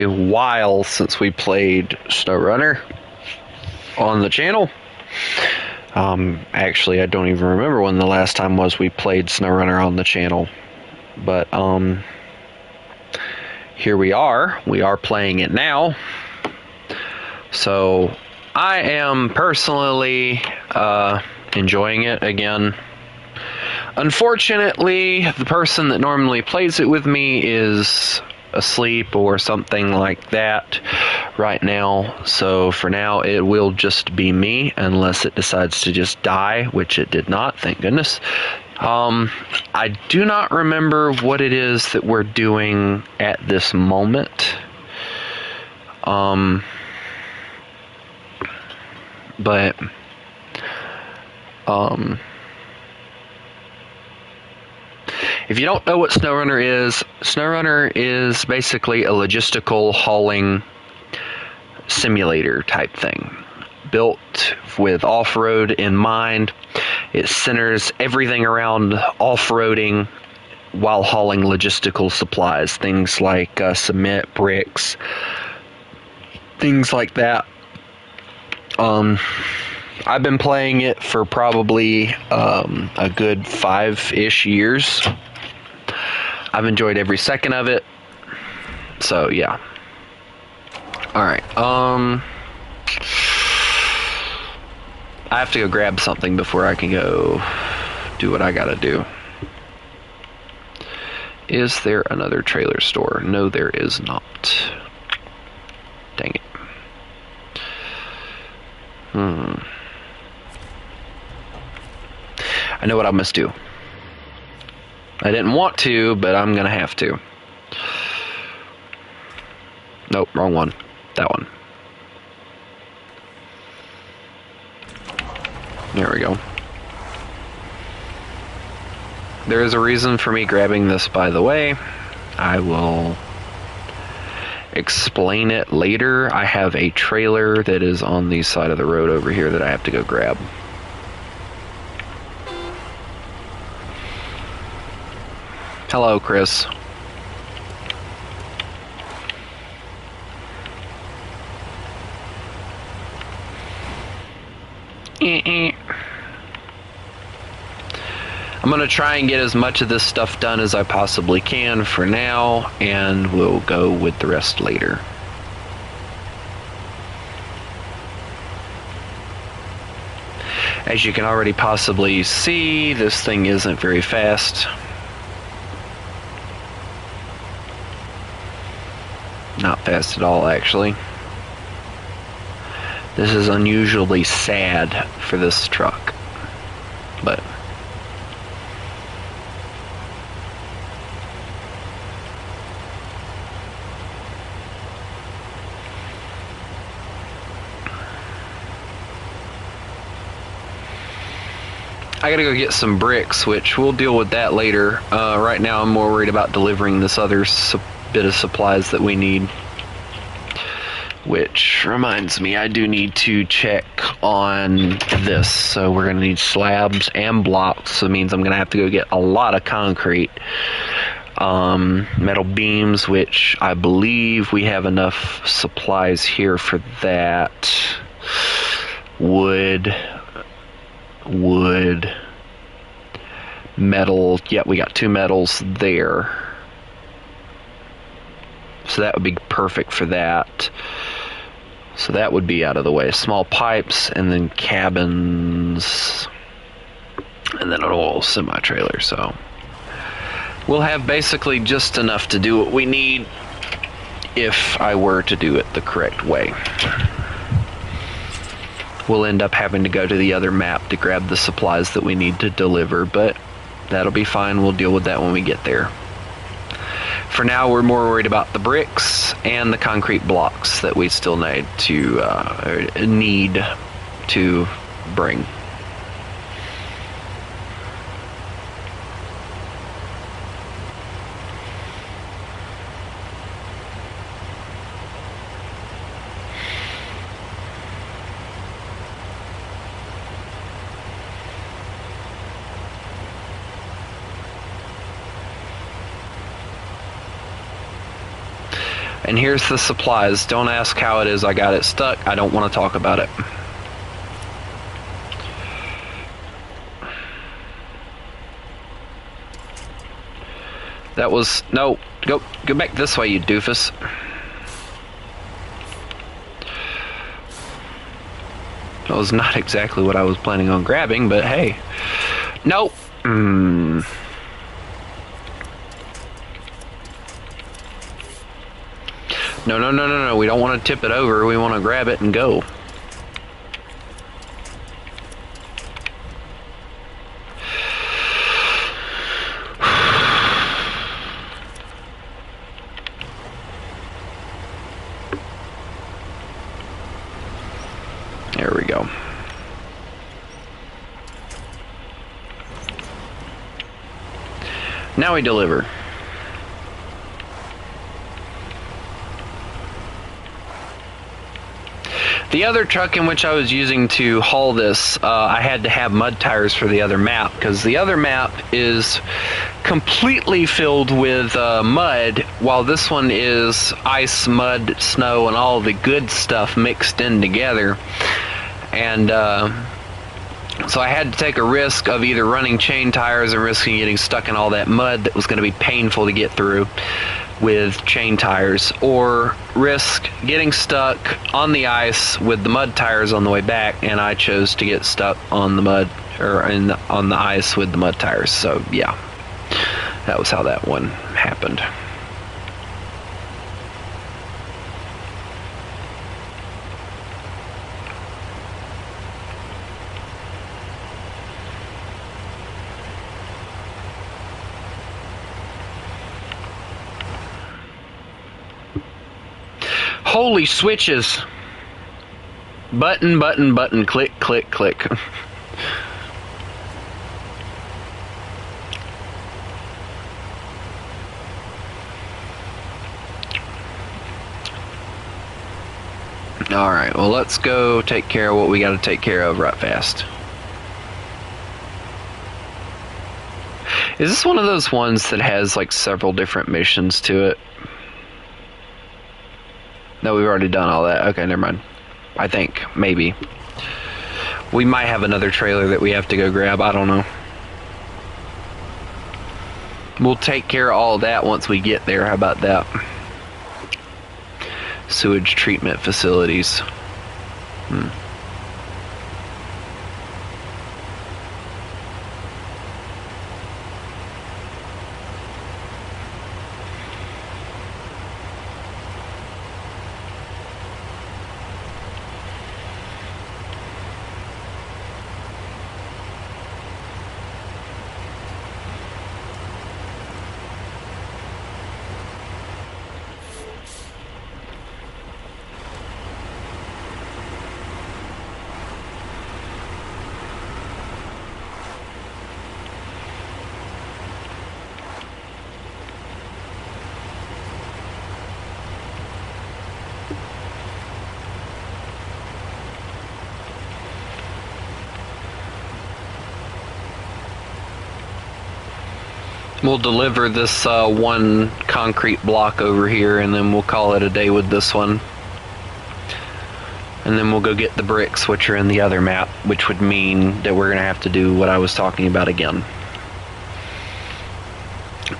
a while since we played SnowRunner on the channel. Actually, I don't even remember when the last time was we played SnowRunner on the channel. But, here we are. We are playing it now. So, I am personally, enjoying it again. Unfortunately, the person that normally plays it with me is asleep or something like that right now. So for now, it will just be me unless it decides to just die, which it did not, thank goodness. I do not remember what it is that we're doing at this moment. If you don't know what SnowRunner is basically a logistical hauling simulator type thing. Built with off-road in mind. It centers everything around off-roading while hauling logistical supplies. Things like cement, bricks, things like that. I've been playing it for probably a good 5-ish years. I've enjoyed every second of it. So, yeah. Alright, I have to go grab something before I can go do what I gotta do. Is there another trailer store? No, there is not. Dang it. I know what I must do. I didn't want to, but I'm gonna have to. Nope, wrong one. That one. There we go. There is a reason for me grabbing this, by the way. I will explain it later. I have a trailer that is on the side of the road over here that I have to go grab. Hello, Chris. I'm gonna try and get as much of this stuff done as I possibly can for now, and we'll go with the rest later. As you can already possibly see, this thing isn't very fast. Not fast at all, actually. This is unusually sad for this truck, but I gotta go get some bricks, which we'll deal with that later. Right now I'm more worried about delivering this other bit of supplies that we need. Which reminds me, I do need to check on this. So we're going to need slabs and blocks. So it means I'm going to have to go get a lot of concrete. Metal beams, which I believe we have enough supplies here for that. Wood, metal. Yep, we got 2 metals there. So that would be perfect for that. So that would be out of the way. Small pipes, and then cabins, and then an oil semi-trailer. So we'll have basically just enough to do what we need if I were to do it the correct way. We'll end up having to go to the other map to grab the supplies that we need to deliver, but that'll be fine. We'll deal with that when we get there. For now, we're more worried about the bricks and the concrete blocks that we still need to bring. And here's the supplies. Don't ask how it is I got it stuck. I don't want to talk about it. That was... No. Go back this way, you doofus. That was not exactly what I was planning on grabbing, but hey. Nope. No, we don't want to tip it over. We want to grab it and go. There we go. Now we deliver. The other truck in which I was using to haul this, I had to have mud tires for the other map, because the other map is completely filled with mud, while this one is ice, mud, snow, and all the good stuff mixed in together. And so I had to take a risk of either running chain tires and risking getting stuck in all that mud that was going to be painful to get through with chain tires, or risk getting stuck on the ice with the mud tires on the way back, and I chose to get stuck on the mud, or on the ice with the mud tires. So yeah, that was how that one happened. Holy switches! Button, button, button, click, click, click. Alright, well, let's go take care of what we gotta take care of right fast. Is this one of those ones that has like several different missions to it? No, we've already done all that. Okay, never mind. I think. Maybe. We might have another trailer that we have to go grab. I don't know. We'll take care of all of that once we get there. How about that? Sewage treatment facilities. We'll deliver this one concrete block over here, and then we'll call it a day with this one. And then we'll go get the bricks, which are in the other map, which would mean that we're going to have to do what I was talking about again.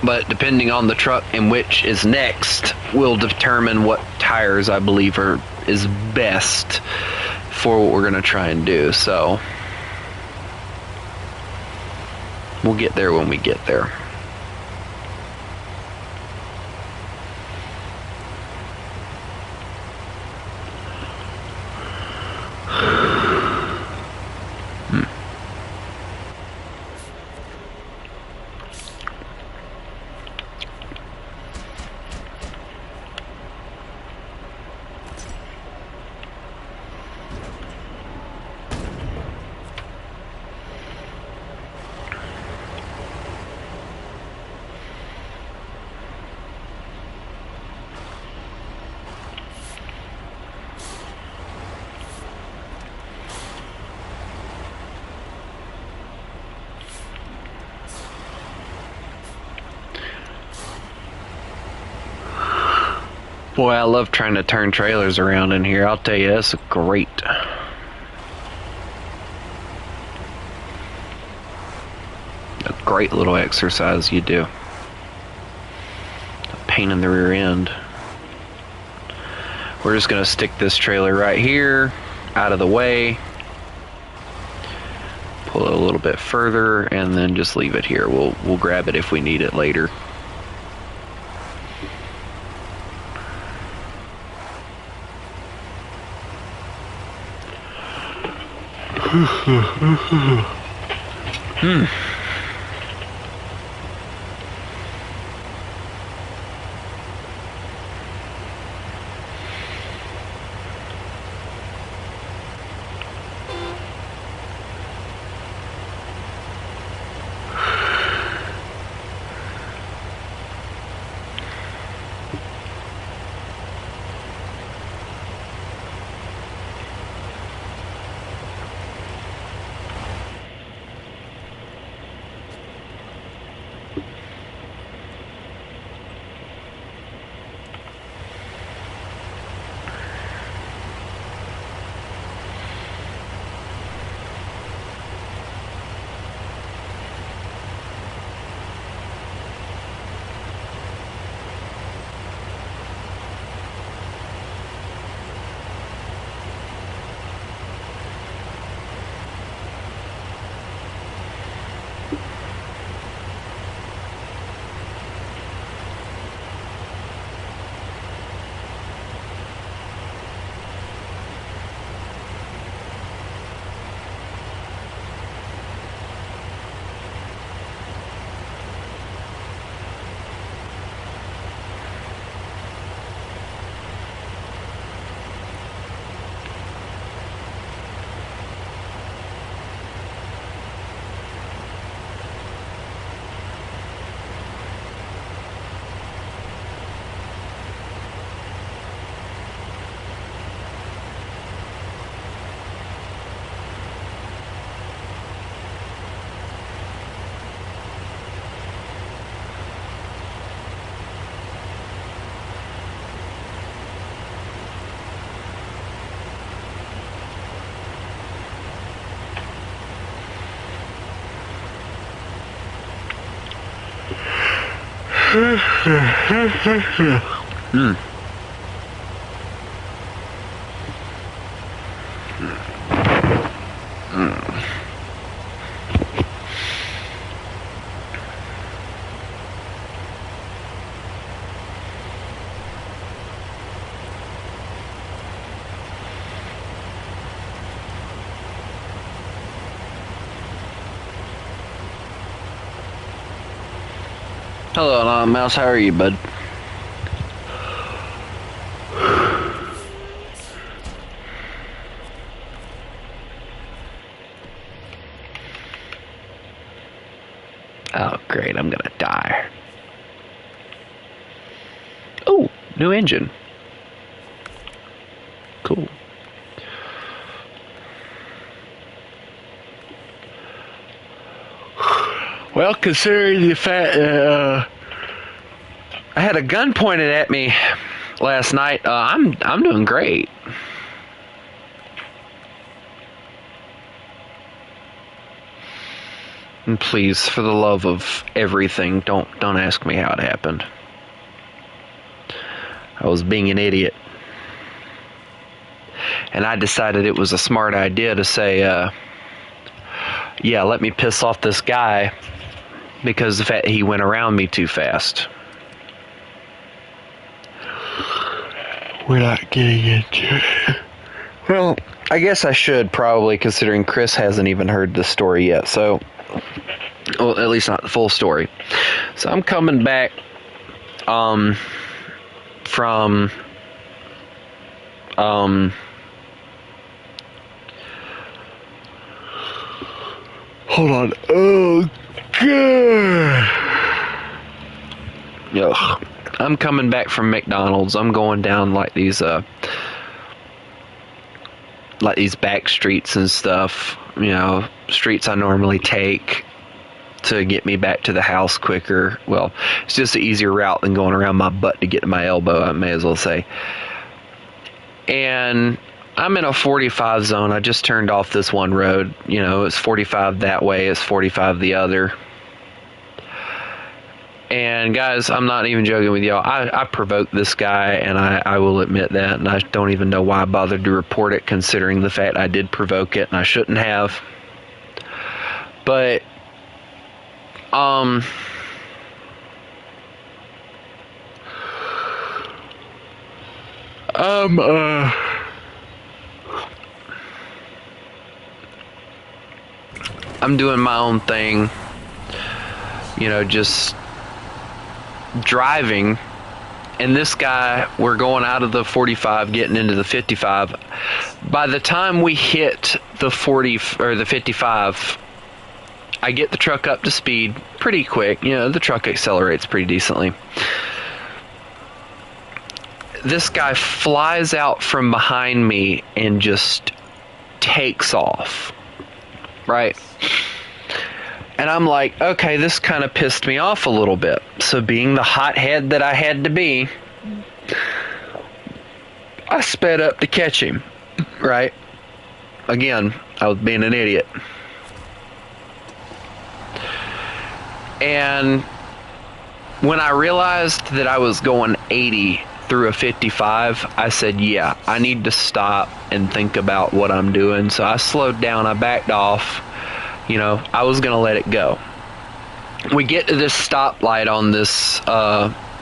But depending on the truck in which is next, will determine what tires I believe is best for what we're going to try and do. So we'll get there when we get there. Boy, I love trying to turn trailers around in here. I'll tell you, that's great. A great little exercise you do. A pain in the rear end. We're just going to stick this trailer right here, out of the way. Pull it a little bit further, and then just leave it here. We'll grab it if we need it later. Hello, Mouse. How are you, bud? Oh, great. I'm gonna die. Oh, new engine. Cool. Well, considering the fact that I had a gun pointed at me last night, I'm doing great. And please, for the love of everything, don't ask me how it happened. I was being an idiot. And I decided it was a smart idea to say, yeah, let me piss off this guy because the fact he went around me too fast. We're not getting into it. Well, I guess I should probably, considering Chris hasn't even heard the story yet. So, well, at least not the full story. So I'm coming back from hold on. Oh, God. Ugh. I'm coming back from McDonald's. I'm going down like these back streets and stuff. You know, streets I normally take. to get me back to the house quicker. Well, it's just an easier route than going around my butt to get to my elbow, I may as well say. And I'm in a 45 zone. I just turned off this one road. You know, it's 45 that way, it's 45 the other. And guys, I'm not even joking with y'all. I provoked this guy, and I will admit that. And I don't even know why I bothered to report it, considering the fact I did provoke it, and I shouldn't have. But, I'm doing my own thing. You know, just driving, and this guy, we're going out of the 45 getting into the 55. By the time we hit the 40 or the 55, I get the truck up to speed pretty quick. You know, the truck accelerates pretty decently. This guy flies out from behind me and just takes off, right? And I'm like, okay, this kind of pissed me off a little bit. So being the hothead that I had to be, I sped up to catch him, right? Again, I was being an idiot. And when I realized that I was going 80 through a 55, I said, yeah, I need to stop and think about what I'm doing. So I slowed down, I backed off. You know, I was going to let it go. We get to this stoplight on this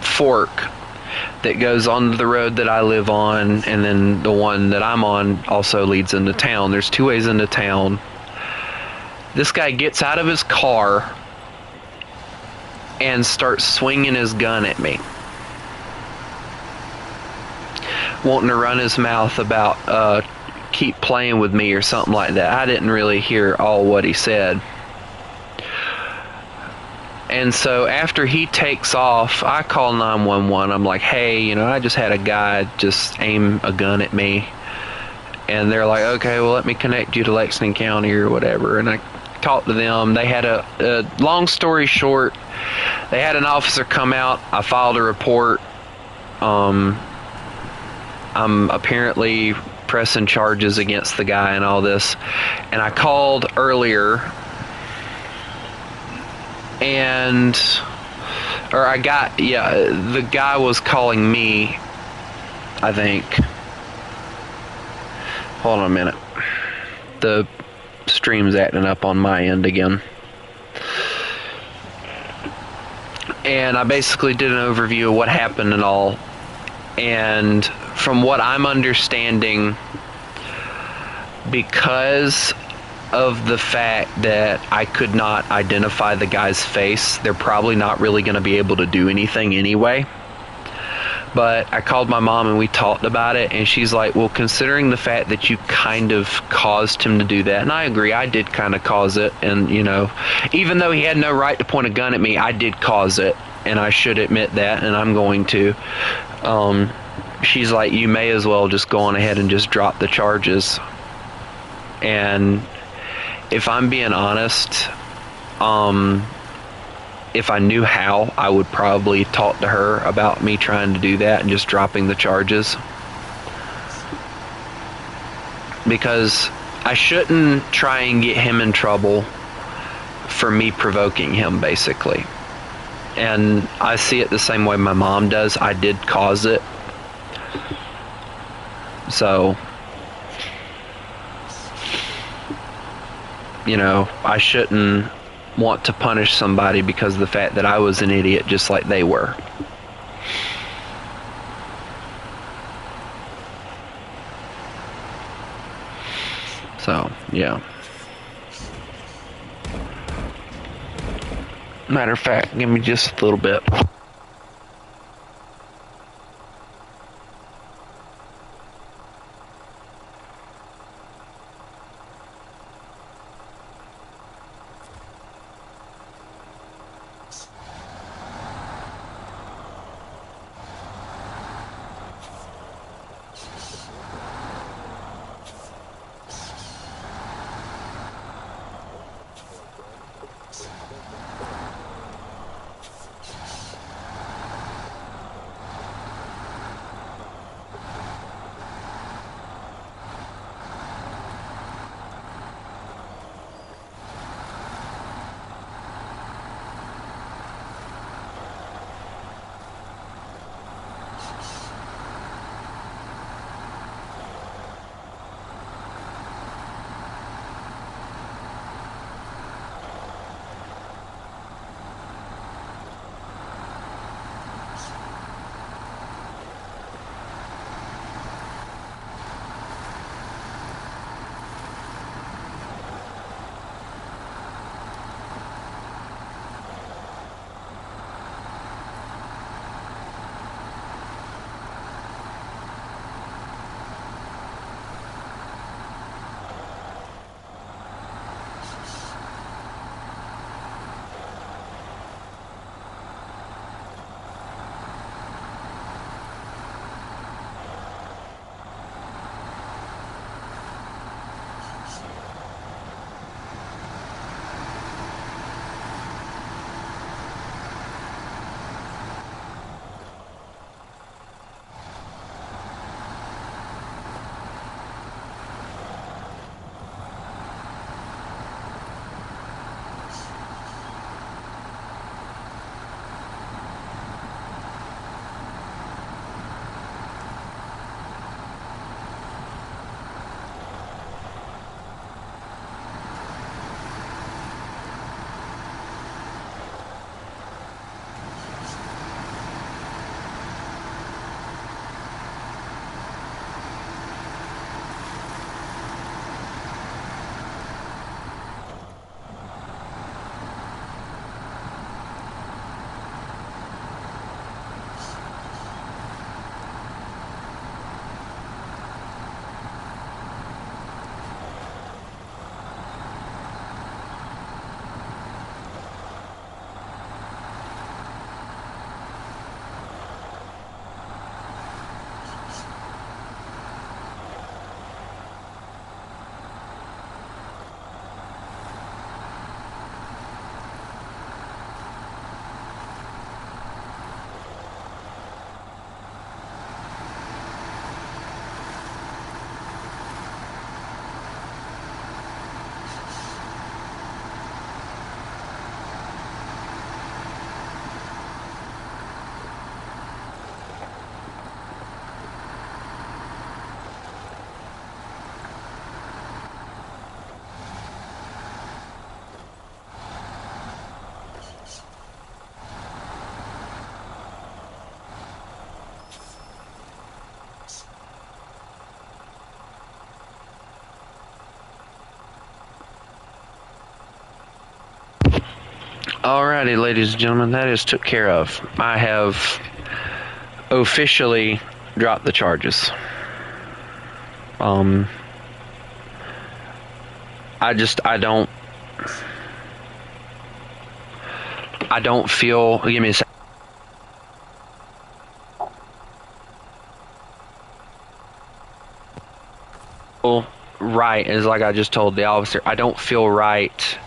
fork that goes onto the road that I live on, and then the one that I'm on also leads into town. There's two ways into town. This guy gets out of his car and starts swinging his gun at me, wanting to run his mouth about keep playing with me or something like that. I didn't really hear all what he said. And so after he takes off, I call 911. I'm like, hey, you know, I just had a guy just aim a gun at me. And they're like, okay, well, let me connect you to Lexington County or whatever. And I talked to them. They had a long story short, they had an officer come out. I filed a report. I'm apparently pressing charges against the guy and all this. And I called earlier, the guy was calling me, I think. Hold on a minute. The stream's acting up on my end again. And I basically did an overview of what happened and all. And from what I'm understanding, because of the fact that I could not identify the guy's face, they're probably not really going to be able to do anything anyway. But I called my mom and we talked about it, and she's like, well, considering the fact that you kind of caused him to do that, and I agree, I did kind of cause it, and, you know, even though he had no right to point a gun at me, I did cause it, and I should admit that, and I'm going to. She's like, you may as well just go on ahead and just drop the charges. And if I'm being honest, if I knew how, I would probably talk to her about me trying to do that and just dropping the charges. Because I shouldn't try and get him in trouble for me provoking him, basically. And I see it the same way my mom does. I did cause it. So, you know, I shouldn't want to punish somebody because of the fact that I was an idiot just like they were. So, yeah. Matter of fact, give me just a little bit. Alrighty, ladies and gentlemen, that is took care of. I have officially dropped the charges. I don't feel, give me a second. Right, is like I just told the officer, I don't feel right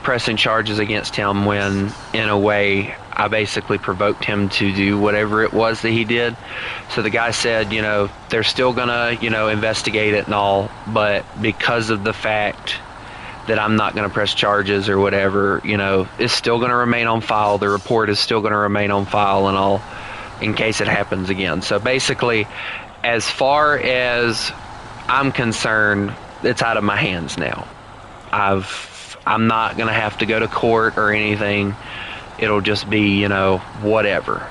pressing charges against him when, in a way, I basically provoked him to do whatever it was that he did. So the guy said, you know, they're still gonna, you know, investigate it and all, but because of the fact that I'm not gonna press charges or whatever, you know, it's still gonna remain on file. The report is still gonna remain on file and all, in case it happens again. So basically, as far as I'm concerned, it's out of my hands now. I'm not gonna have to go to court or anything. It'll just be, you know, whatever.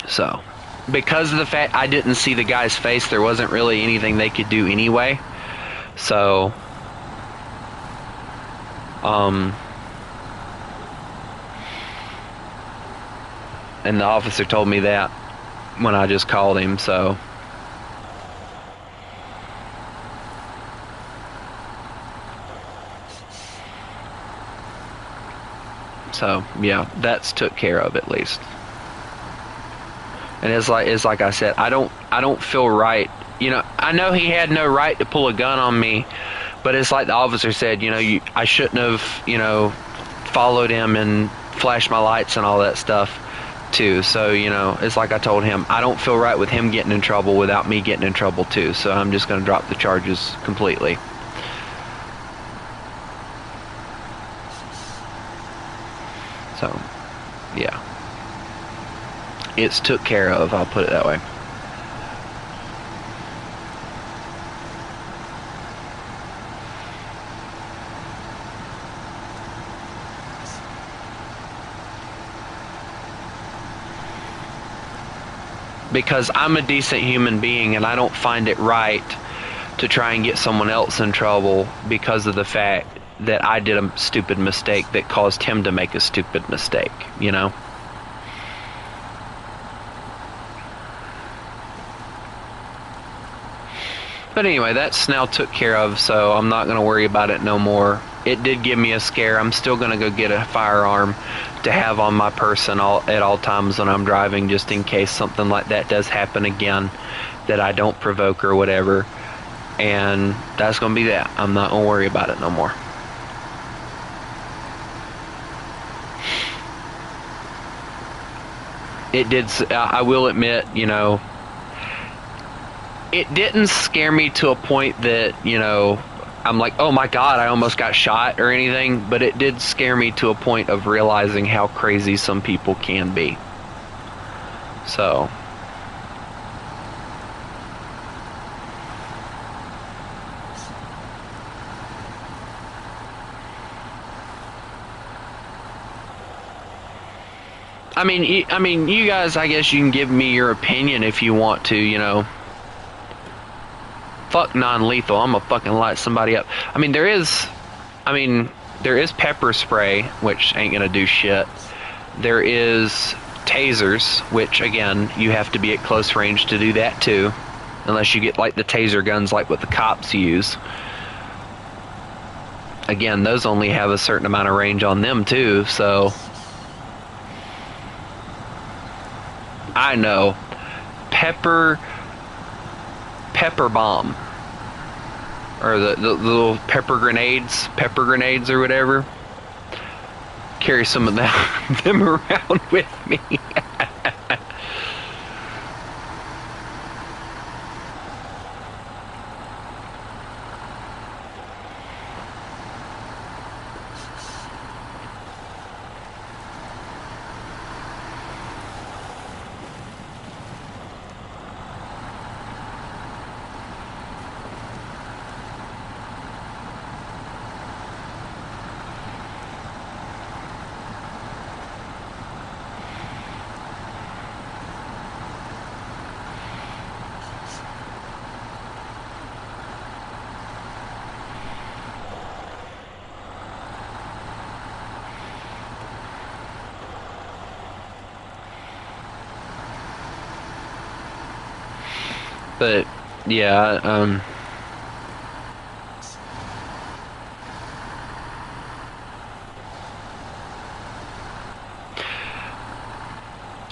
So, because of the fact I didn't see the guy's face, there wasn't really anything they could do anyway. So, and the officer told me that when I just called him, so. So yeah, that's took care of at least. And it's like I said, I don't feel right. You know, I know he had no right to pull a gun on me, but it's like the officer said, you know, I shouldn't have, you know, followed him and flashed my lights and all that stuff too. So, you know, it's like I told him, I don't feel right with him getting in trouble without me getting in trouble too. So I'm just going to drop the charges completely. So, yeah. It's took care of, I'll put it that way. Because I'm a decent human being and I don't find it right to try and get someone else in trouble because of the fact that I did a stupid mistake that caused him to make a stupid mistake, you know? But anyway, that's now took care of, so I'm not going to worry about it no more. It did give me a scare. I'm still going to go get a firearm to have on my person at all times when I'm driving, just in case something like that does happen again, that I don't provoke or whatever. And that's going to be that. I'm not going to worry about it no more. It did, I will admit, you know, it didn't scare me to a point that, you know, I'm like, oh my God, I almost got shot or anything, but it did scare me to a point of realizing how crazy some people can be. So. I mean, you guys, I guess you can give me your opinion if you want to, you know. Fuck non-lethal, I'm gonna fucking light somebody up. I mean, there is pepper spray, which ain't gonna do shit. There is tasers, which, again, you have to be at close range to do that too. Unless you get, like, the taser guns like what the cops use. Again, those only have a certain amount of range on them too, so. I know. Pepper bomb, or the little pepper grenades or whatever. Carry some of them around with me. But yeah,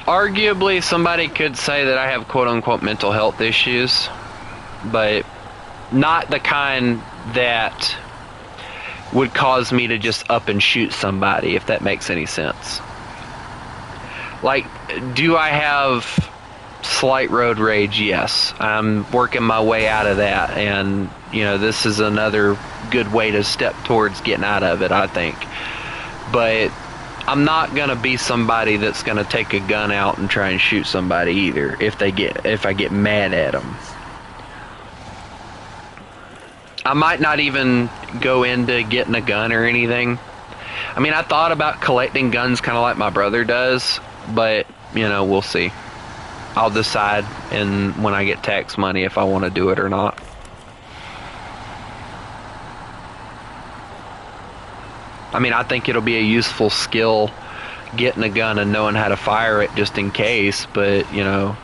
arguably somebody could say that I have quote unquote mental health issues, but not the kind that would cause me to just up and shoot somebody, if that makes any sense. Like, do I have slight road rage? Yes. I'm working my way out of that, and you know, this is another good way to step towards getting out of it, I think. But I'm not gonna be somebody that's gonna take a gun out and try and shoot somebody either if I get mad at them. I might not even go into getting a gun or anything. I mean, I thought about collecting guns kind of like my brother does, but, you know, we'll see. I'll decide when I get tax money if I want to do it or not. I mean, I think it'll be a useful skill getting a gun and knowing how to fire it just in case, but, you know.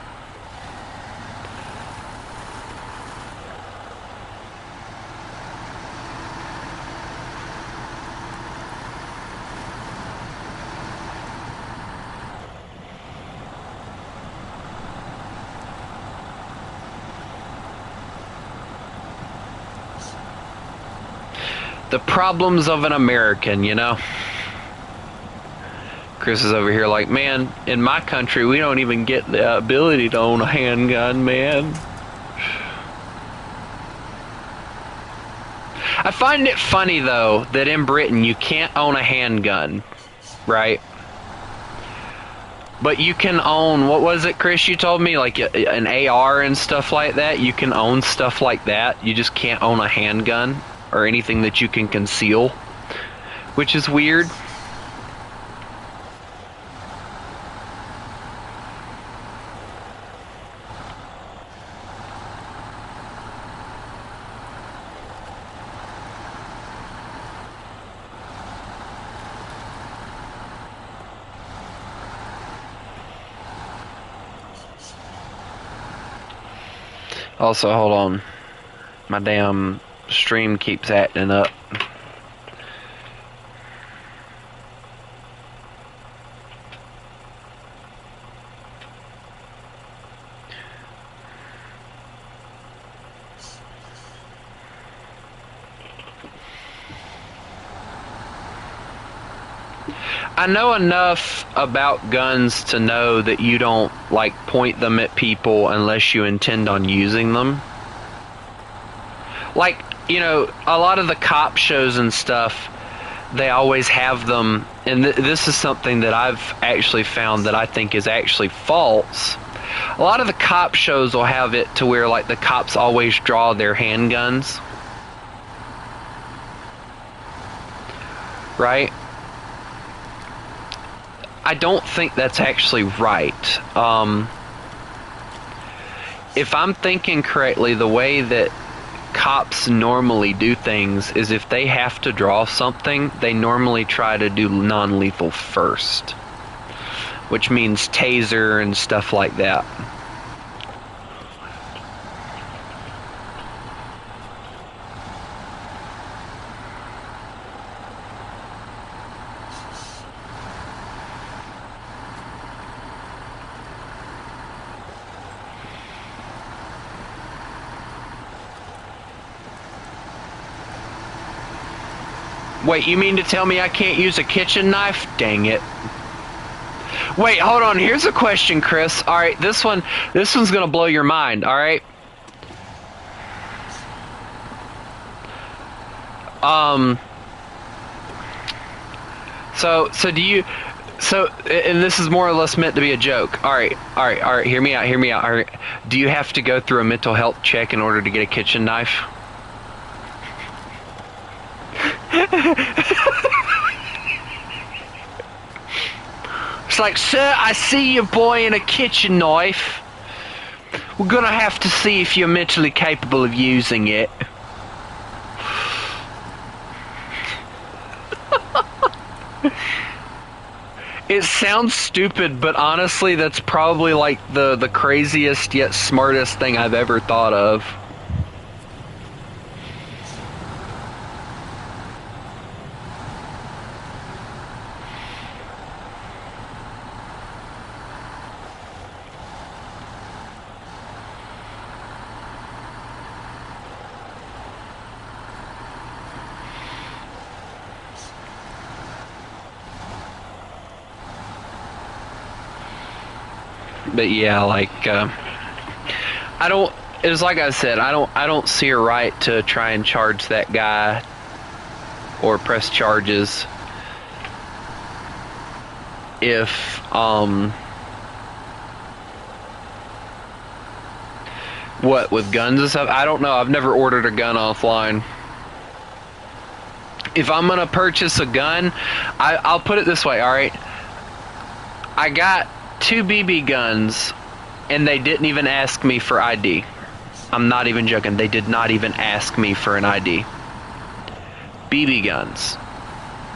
The problems of an American, you know? Chris is over here like, man, in my country, we don't even get the ability to own a handgun, man. I find it funny, though, that in Britain, you can't own a handgun, right? But you can own, what was it, Chris, you told me? Like an AR and stuff like that? You can own stuff like that. You just can't own a handgun or anything that you can conceal, which is weird. Also, hold on. My damn stream keeps acting up. I know enough about guns to know that you don't, like, point them at people unless you intend on using them. Like, you know, a lot of the cop shows and stuff, they always have them, and this is something that I've actually found that I think is actually false. A lot of the cop shows will have it to where, like, the cops always draw their handguns. Right? I don't think that's actually right. If I'm thinking correctly, the way that cops normally do things is if they have to draw something, they normally try to do non-lethal first, which means taser and stuff like that. Wait, you mean to tell me I can't use a kitchen knife? Dang it. Wait, hold on. Here's a question, Chris. All right, this one's gonna blow your mind. All right. So do you? So, and this is more or less meant to be a joke. All right. Hear me out. All right. Do you have to go through a mental health check in order to get a kitchen knife? It's like, sir, I see your boy in a kitchen knife. We're gonna have to see if you're mentally capable of using it. It sounds stupid, but honestly, that's probably like the craziest yet smartest thing I've ever thought of. But yeah, like I don't. It's like I said, I don't see a right to try and charge that guy or press charges if what, with guns and stuff. I don't know. I've never ordered a gun offline. If I'm gonna purchase a gun, I'll put it this way. All right, I got 2 BB guns, and they didn't even ask me for ID. I'm not even joking. They did not even ask me for an ID. BB guns.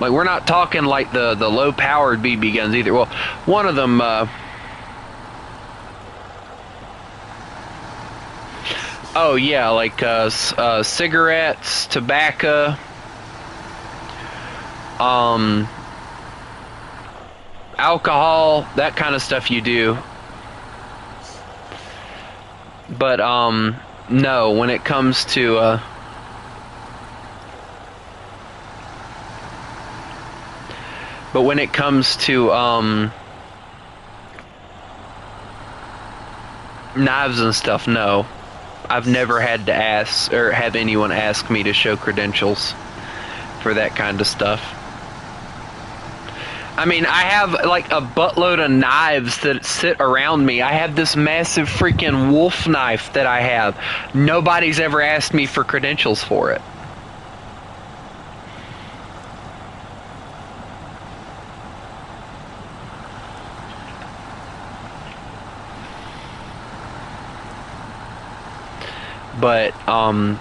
Like, we're not talking like the low-powered BB guns either. Well, one of them, oh yeah, like cigarettes, tobacco, alcohol, that kind of stuff you do. But no, when it comes to knives and stuff, no. I've never had to ask or have anyone ask me to show credentials for that kind of stuff. I mean, I have like a buttload of knives that sit around me. I have this massive freaking wolf knife that I have. Nobody's ever asked me for credentials for it. But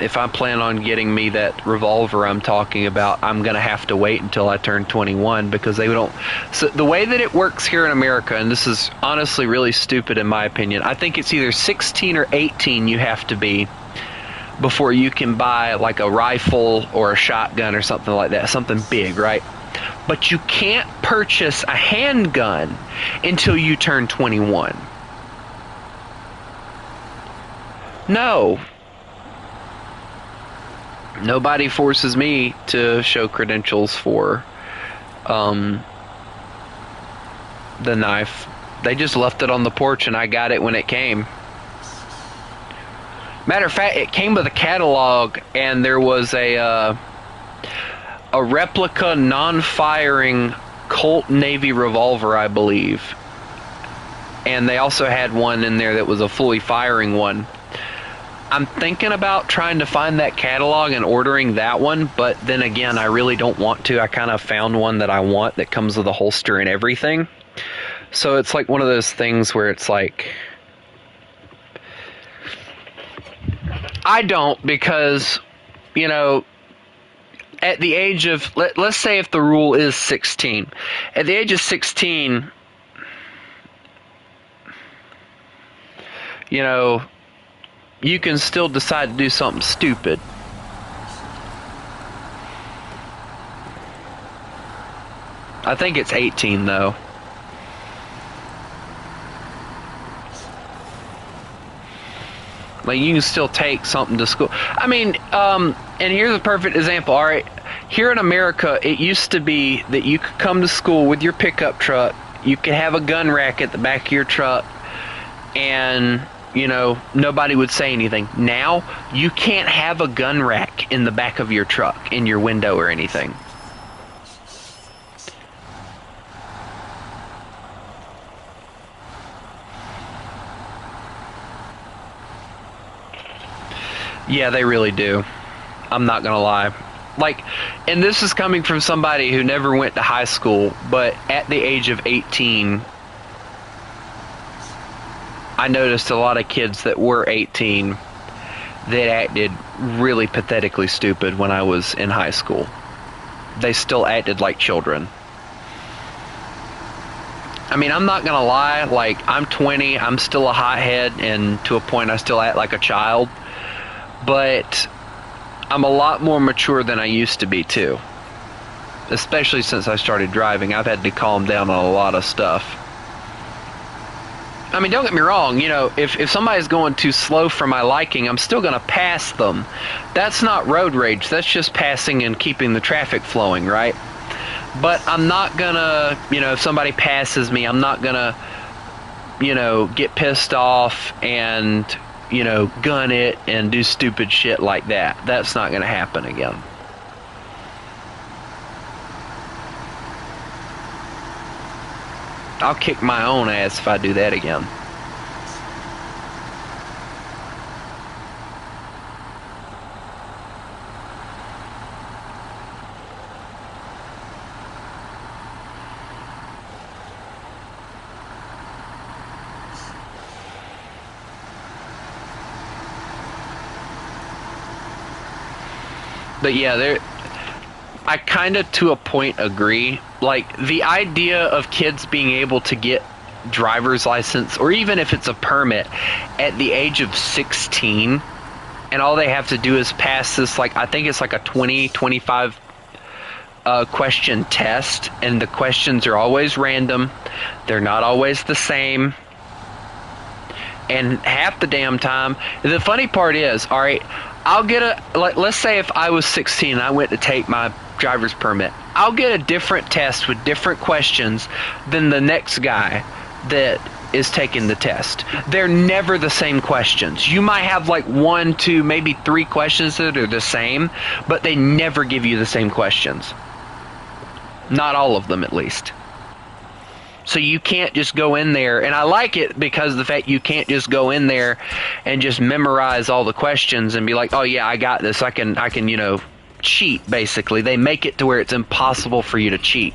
if I plan on getting me that revolver I'm talking about, I'm going to have to wait until I turn 21 because they don't... So the way that it works here in America, and this is honestly really stupid in my opinion, I think it's either 16 or 18 you have to be before you can buy like a rifle or a shotgun or something like that, something big, right? But you can't purchase a handgun until you turn 21. No. Nobody forces me to show credentials for the knife. They just left it on the porch and I got it when it came. Matter of fact, it came with a catalog and there was a replica non-firing Colt Navy revolver, I believe. And they also had one in there that was a fully firing one. I'm thinking about trying to find that catalog and ordering that one, but then again, I really don't want to. I kind of found one that I want that comes with a holster and everything. So it's like one of those things where it's like... I don't, because, you know, at the age of... Let's say if the rule is 16. At the age of 16, you know... you can still decide to do something stupid. I think it's 18 though. Like, you can still take something to school. I mean, and here's a perfect example. All right, here in America, it used to be that you could come to school with your pickup truck. You could have a gun rack at the back of your truck, and you know, nobody would say anything. Now, you can't have a gun rack in the back of your truck, in your window or anything. Yeah, they really do. I'm not gonna lie. Like, and this is coming from somebody who never went to high school, but at the age of 18... I noticed a lot of kids that were 18 that acted really pathetically stupid when I was in high school. They still acted like children. I mean, I'm not gonna lie, like, I'm 20, I'm still a hothead, and to a point I still act like a child, but I'm a lot more mature than I used to be too. Especially since I started driving, I've had to calm down on a lot of stuff. I mean, don't get me wrong, you know, if somebody's going too slow for my liking, I'm still gonna pass them. That's not road rage, that's just passing and keeping the traffic flowing, right? But I'm not gonna, you know, if somebody passes me, I'm not gonna, you know, get pissed off and, you know, gun it and do stupid shit like that. That's not gonna happen again. I'll kick my own ass if I do that again. But yeah, I kind of to a point agree. Like, the idea of kids being able to get driver's license, or even if it's a permit, at the age of 16, and all they have to do is pass this, like, I think it's like a 25 question test, and the questions are always random. They're not always the same. And half the damn time, the funny part is, all right, I'll get let's say if I was 16 and I went to take my driver's permit, I'll get a different test with different questions than the next guy that is taking the test. They're never the same questions. You might have like 1, 2, maybe 3 questions that are the same, but they never give you the same questions. Not all of them, at least. So you can't just go in there, and I like it because of the fact you can't just go in there and just memorize all the questions and be like, oh yeah, I got this. I can, you know, cheat, basically. They make it to where it's impossible for you to cheat.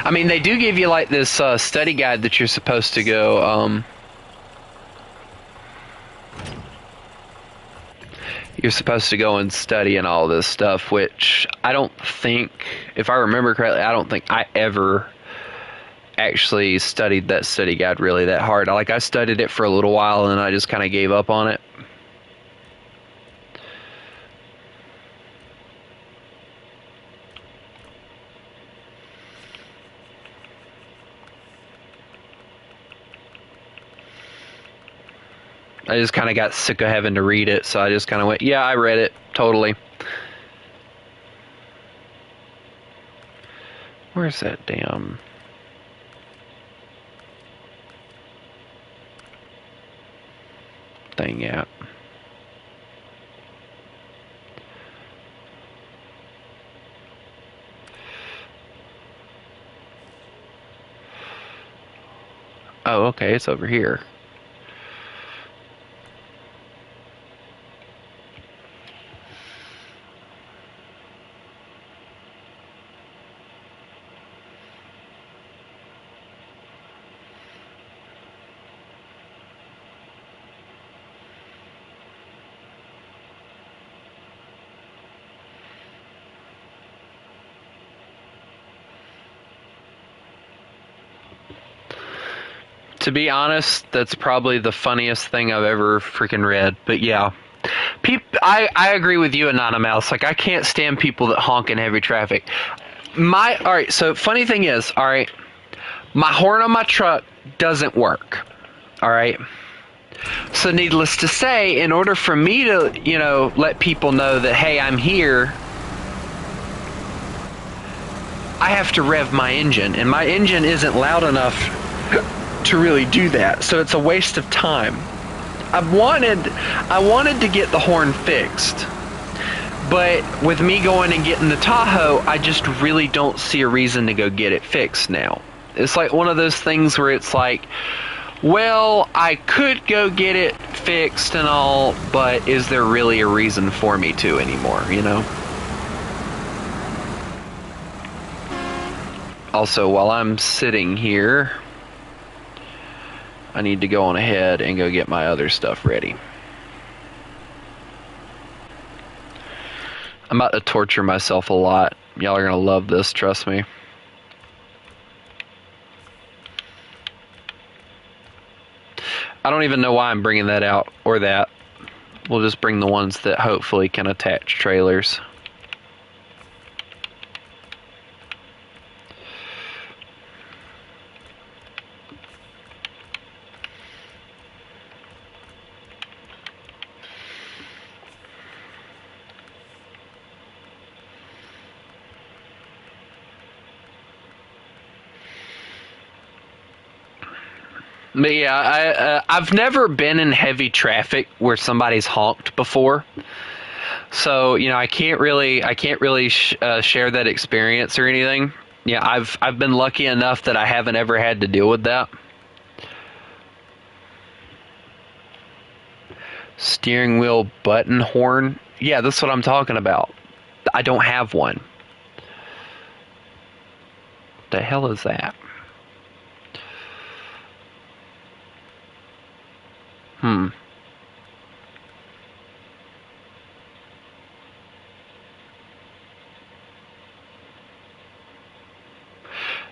I mean, they do give you like this study guide that you're supposed to go. You're supposed to go and study and all this stuff, which I don't think, if I remember correctly, I don't think I ever actually studied that study guide really that hard. I studied it for a little while and then I just kind of gave up on it. I just kind of got sick of having to read it, so I just kind of went, yeah, I read it, totally. Where's that damn... thing at? Oh, okay, it's over here. To be honest, that's probably the funniest thing I've ever freaking read. But yeah, I agree with you, Anonymous. Like, I can't stand people that honk in heavy traffic. Alright, so funny thing is, alright, my horn on my truck doesn't work. Alright? So needless to say, in order for me to, you know, let people know that, hey, I'm here, I have to rev my engine, and my engine isn't loud enough to really do that, so it's a waste of time. I wanted to get the horn fixed, but with me going and getting the Tahoe, I just really don't see a reason to go get it fixed now. It's like one of those things where it's like, well, I could go get it fixed and all, but is there really a reason for me to anymore, you know? Also, while I'm sitting here, I need to go on ahead and go get my other stuff ready. I'm about to torture myself a lot. Y'all are gonna love this, trust me. I don't even know why I'm bringing that out, or that. We'll just bring the ones that hopefully can attach trailers. But yeah, I've never been in heavy traffic where somebody's honked before, so you know I can't really share that experience or anything. Yeah, I've been lucky enough that I haven't ever had to deal with that. Steering wheel button horn. Yeah, that's what I'm talking about. I don't have one. What the hell is that?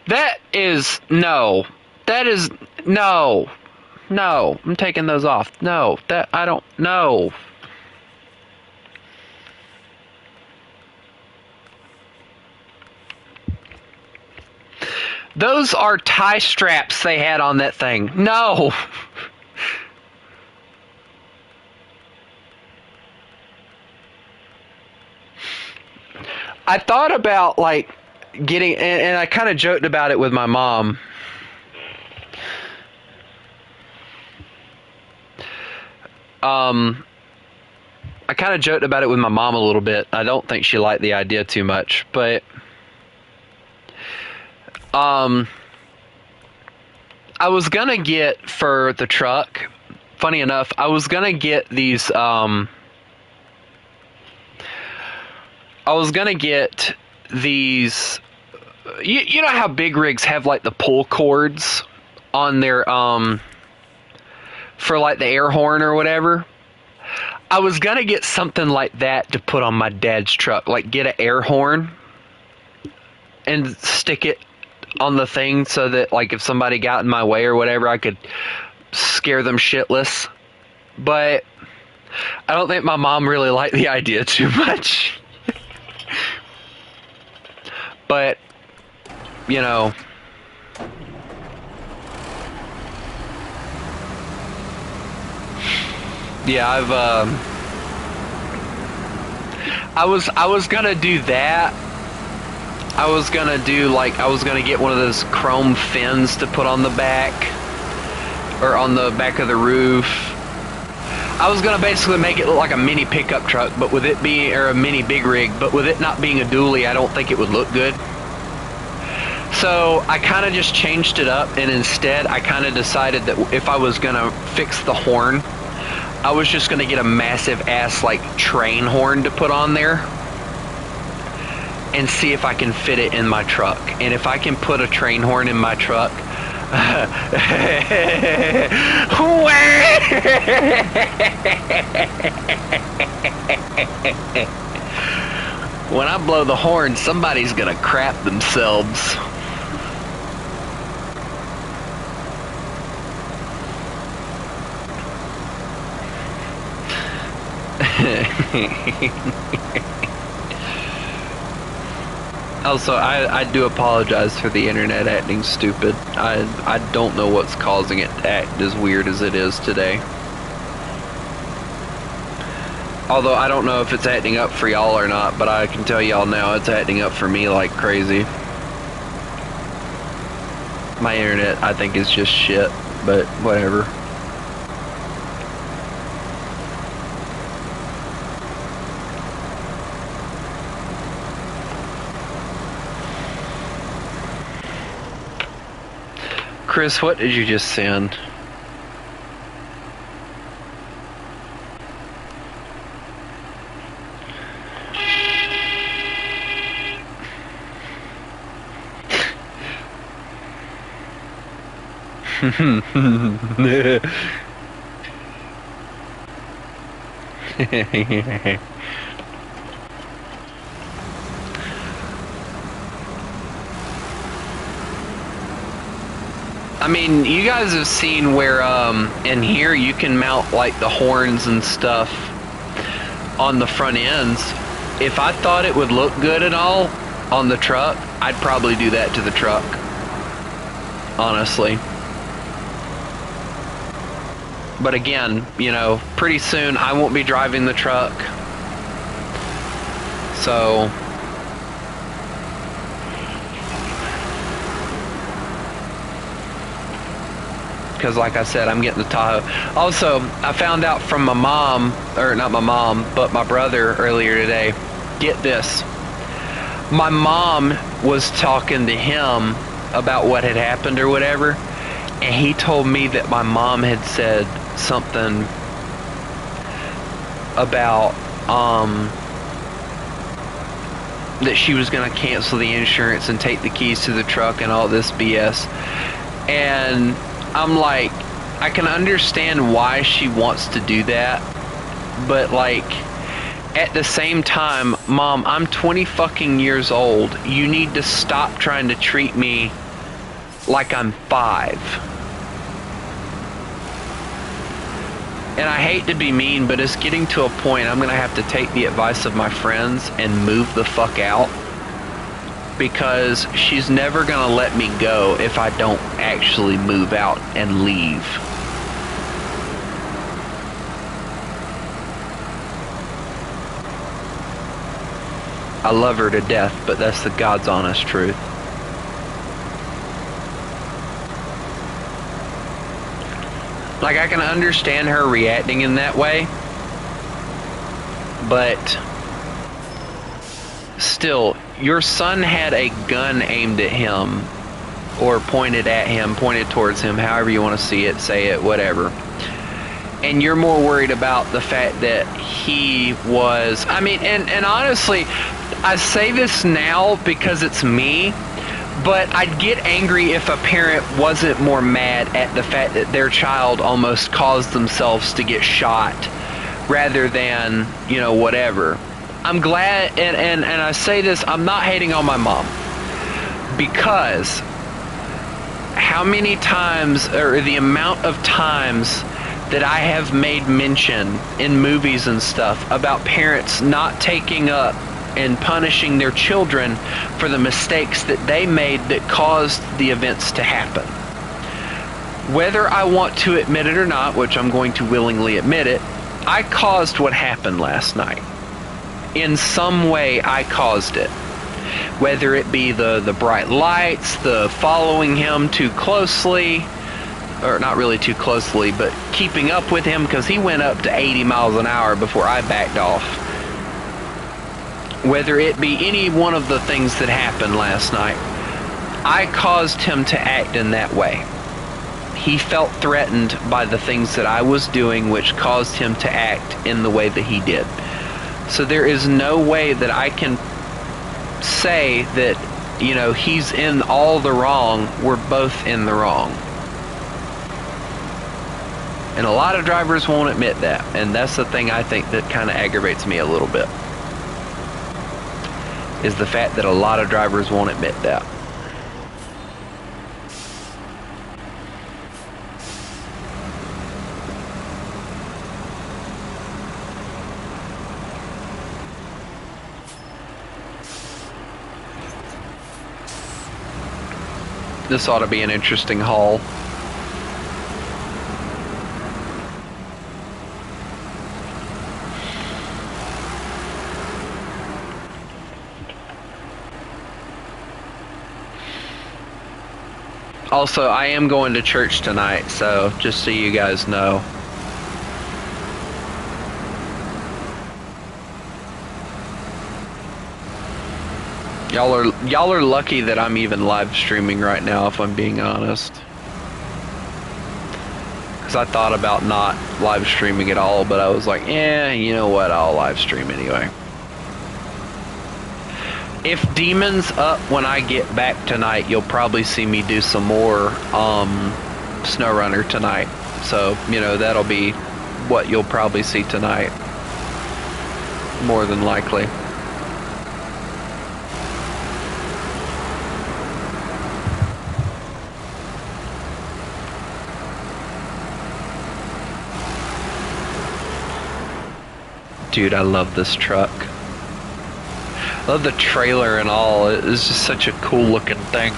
That is no. That is no. No. I'm taking those off. No. That I don't know. Those are tie straps they had on that thing. No. I thought about like getting, and I kind of joked about it with my mom. I kind of joked about it with my mom a little bit. I don't think she liked the idea too much, but I was gonna get for the truck. Funny enough, I was gonna get these. I was gonna get these. You know how big rigs have like the pull cords on their for like the air horn or whatever. I was gonna get something like that to put on my dad's truck, like get an air horn and stick it on the thing so that like if somebody got in my way or whatever, I could scare them shitless. But I don't think my mom really liked the idea too much. But you know, yeah, I was gonna do that. I was gonna get one of those chrome fins to put on the back, or on the back of the roof. I was gonna basically make it look like a mini pickup truck, but with it being, or a mini big rig, but with it not being a dually, I don't think it would look good. So I kind of just changed it up, and instead I kind of decided that if I was gonna fix the horn, I was just gonna get a massive ass like train horn to put on there and see if I can fit it in my truck. And if I can put a train horn in my truck, when I blow the horn, somebody's gonna crap themselves. Also, I do apologize for the internet acting stupid. I don't know what's causing it to act as weird as it is today. Although I don't know if it's acting up for y'all or not, but I can tell y'all now it's acting up for me like crazy. My internet, I think, is just shit, but whatever. Chris, what did you just send? I mean, you guys have seen where in here you can mount like the horns and stuff on the front ends. If I thought it would look good at all on the truck, I'd probably do that to the truck. Honestly. But again, you know, pretty soon I won't be driving the truck. So because like I said, I'm getting the Tahoe. Also, I found out from my mom, or not my mom, but my brother earlier today. Get this. My mom was talking to him about what had happened or whatever, and he told me that my mom had said something about that she was going to cancel the insurance and take the keys to the truck and all this BS. And I'm like, I can understand why she wants to do that, but like at the same time, Mom, I'm 20 fucking years old. You need to stop trying to treat me like I'm 5. And I hate to be mean, but it's getting to a point I'm gonna have to take the advice of my friends and move the fuck out, because she's never gonna let me go if I don't actually move out and leave. I love her to death, but that's the God's honest truth. Like, I can understand her reacting in that way, but still, your son had a gun aimed at him, or pointed at him, pointed towards him, however you want to see it, say it, whatever. And you're more worried about the fact that he was, I mean, and honestly, I say this now because it's me, but I'd get angry if a parent wasn't more mad at the fact that their child almost caused themselves to get shot rather than, you know, whatever. I'm glad, and I say this, I'm not hating on my mom, because how many times, or the amount of times that I have made mention in movies and stuff about parents not taking up and punishing their children for the mistakes that they made that caused the events to happen. Whether I want to admit it or not, which I'm going to willingly admit it, I caused what happened last night. In some way, I caused it. Whether it be the bright lights, the following him too closely, or not really too closely, but keeping up with him because he went up to 80 miles an hour before I backed off. Whether it be any one of the things that happened last night, I caused him to act in that way. He felt threatened by the things that I was doing, which caused him to act in the way that he did. So there is no way that I can say that, you know, he's in all the wrong, we're both in the wrong. And a lot of drivers won't admit that, and that's the thing I think that kind of aggravates me a little bit, is the fact that a lot of drivers won't admit that. This ought to be an interesting haul. Also, I am going to church tonight, so just so you guys know. Y'all are lucky that I'm even live streaming right now, if I'm being honest. Because I thought about not live streaming at all, but I was like, yeah, you know what, I'll live stream anyway. If Demon's up when I get back tonight, you'll probably see me do some more SnowRunner tonight. So, you know, that'll be what you'll probably see tonight. More than likely. Dude, I love this truck. I love the trailer and all. It's just such a cool looking thing.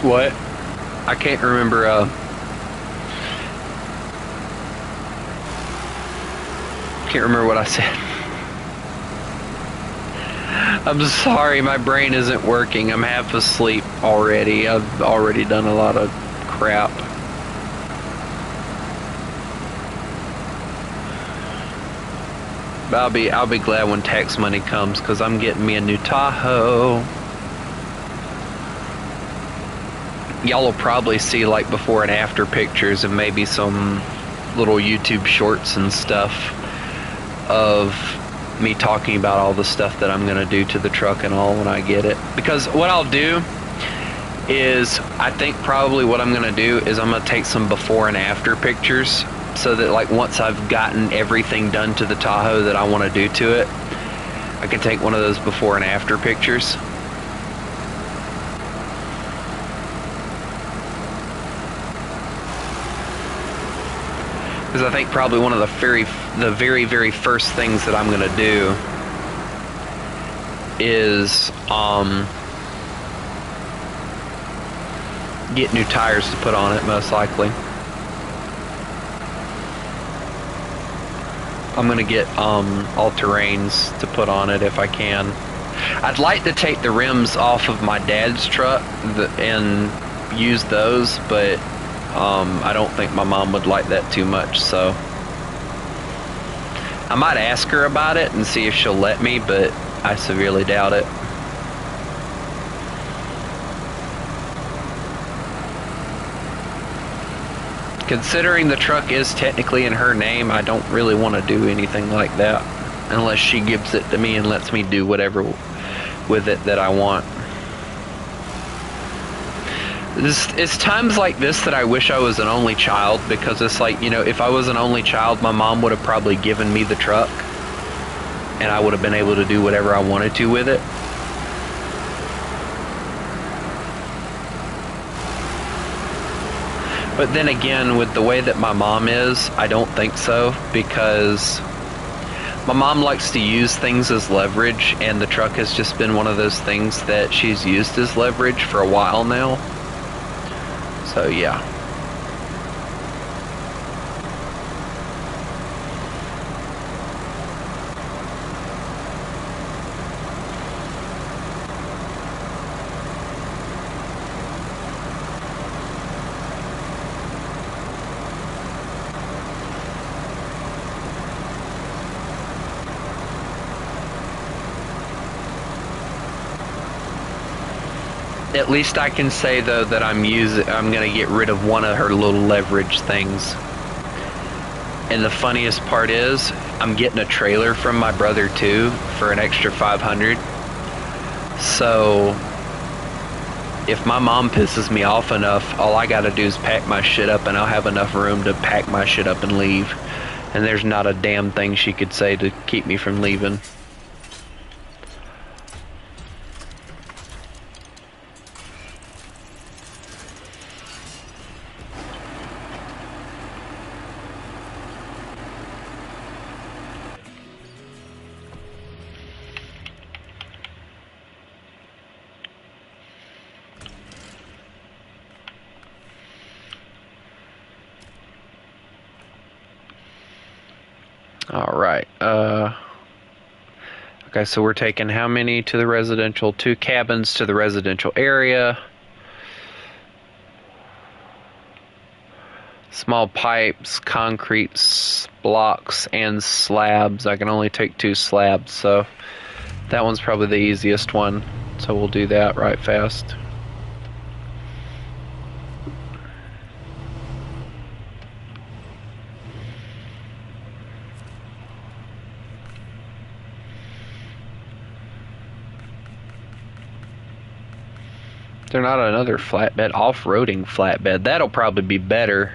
What? I can't remember, can't remember what I said. I'm sorry, my brain isn't working. I'm half asleep already. I've already done a lot of crap. But I'll be glad when tax money comes, because I'm getting me a new Tahoe. Y'all will probably see like before and after pictures and maybe some little YouTube shorts and stuff of me talking about all the stuff that I'm gonna do to the truck and all when I get it. Because what I'll do is, I think probably what I'm gonna do is I'm gonna take some before and after pictures, so that like once I've gotten everything done to the Tahoe that I want to do to it, I can take one of those before and after pictures. Because I think probably one of the very first things that I'm gonna do is get new tires to put on it, most likely. I'm gonna get all-terrains to put on it if I can. I'd like to take the rims off of my dad's truck and use those, but I don't think my mom would like that too much, so I might ask her about it and see if she'll let me, but I severely doubt it. Considering the truck is technically in her name, I don't really want to do anything like that unless she gives it to me and lets me do whatever with it that I want. It's times like this that I wish I was an only child, because it's like, you know, if I was an only child, my mom would have probably given me the truck and I would have been able to do whatever I wanted to with it. But then again, with the way that my mom is, I don't think so, because my mom likes to use things as leverage, and the truck has just been one of those things that she's used as leverage for a while now. So yeah. At least I can say though that I'm gonna get rid of one of her little leverage things. And the funniest part is, I'm getting a trailer from my brother too for an extra $500. So if my mom pisses me off enough, all I gotta do is pack my shit up and I'll have enough room to pack my shit up and leave. And there's not a damn thing she could say to keep me from leaving. Alright, okay, so we're taking how many to the residential? 2 cabins to the residential area. Small pipes, concrete blocks, and slabs. I can only take 2 slabs, so that one's probably the easiest one. So we'll do that right fast. They're not another flatbed, off-roading flatbed. That'll probably be better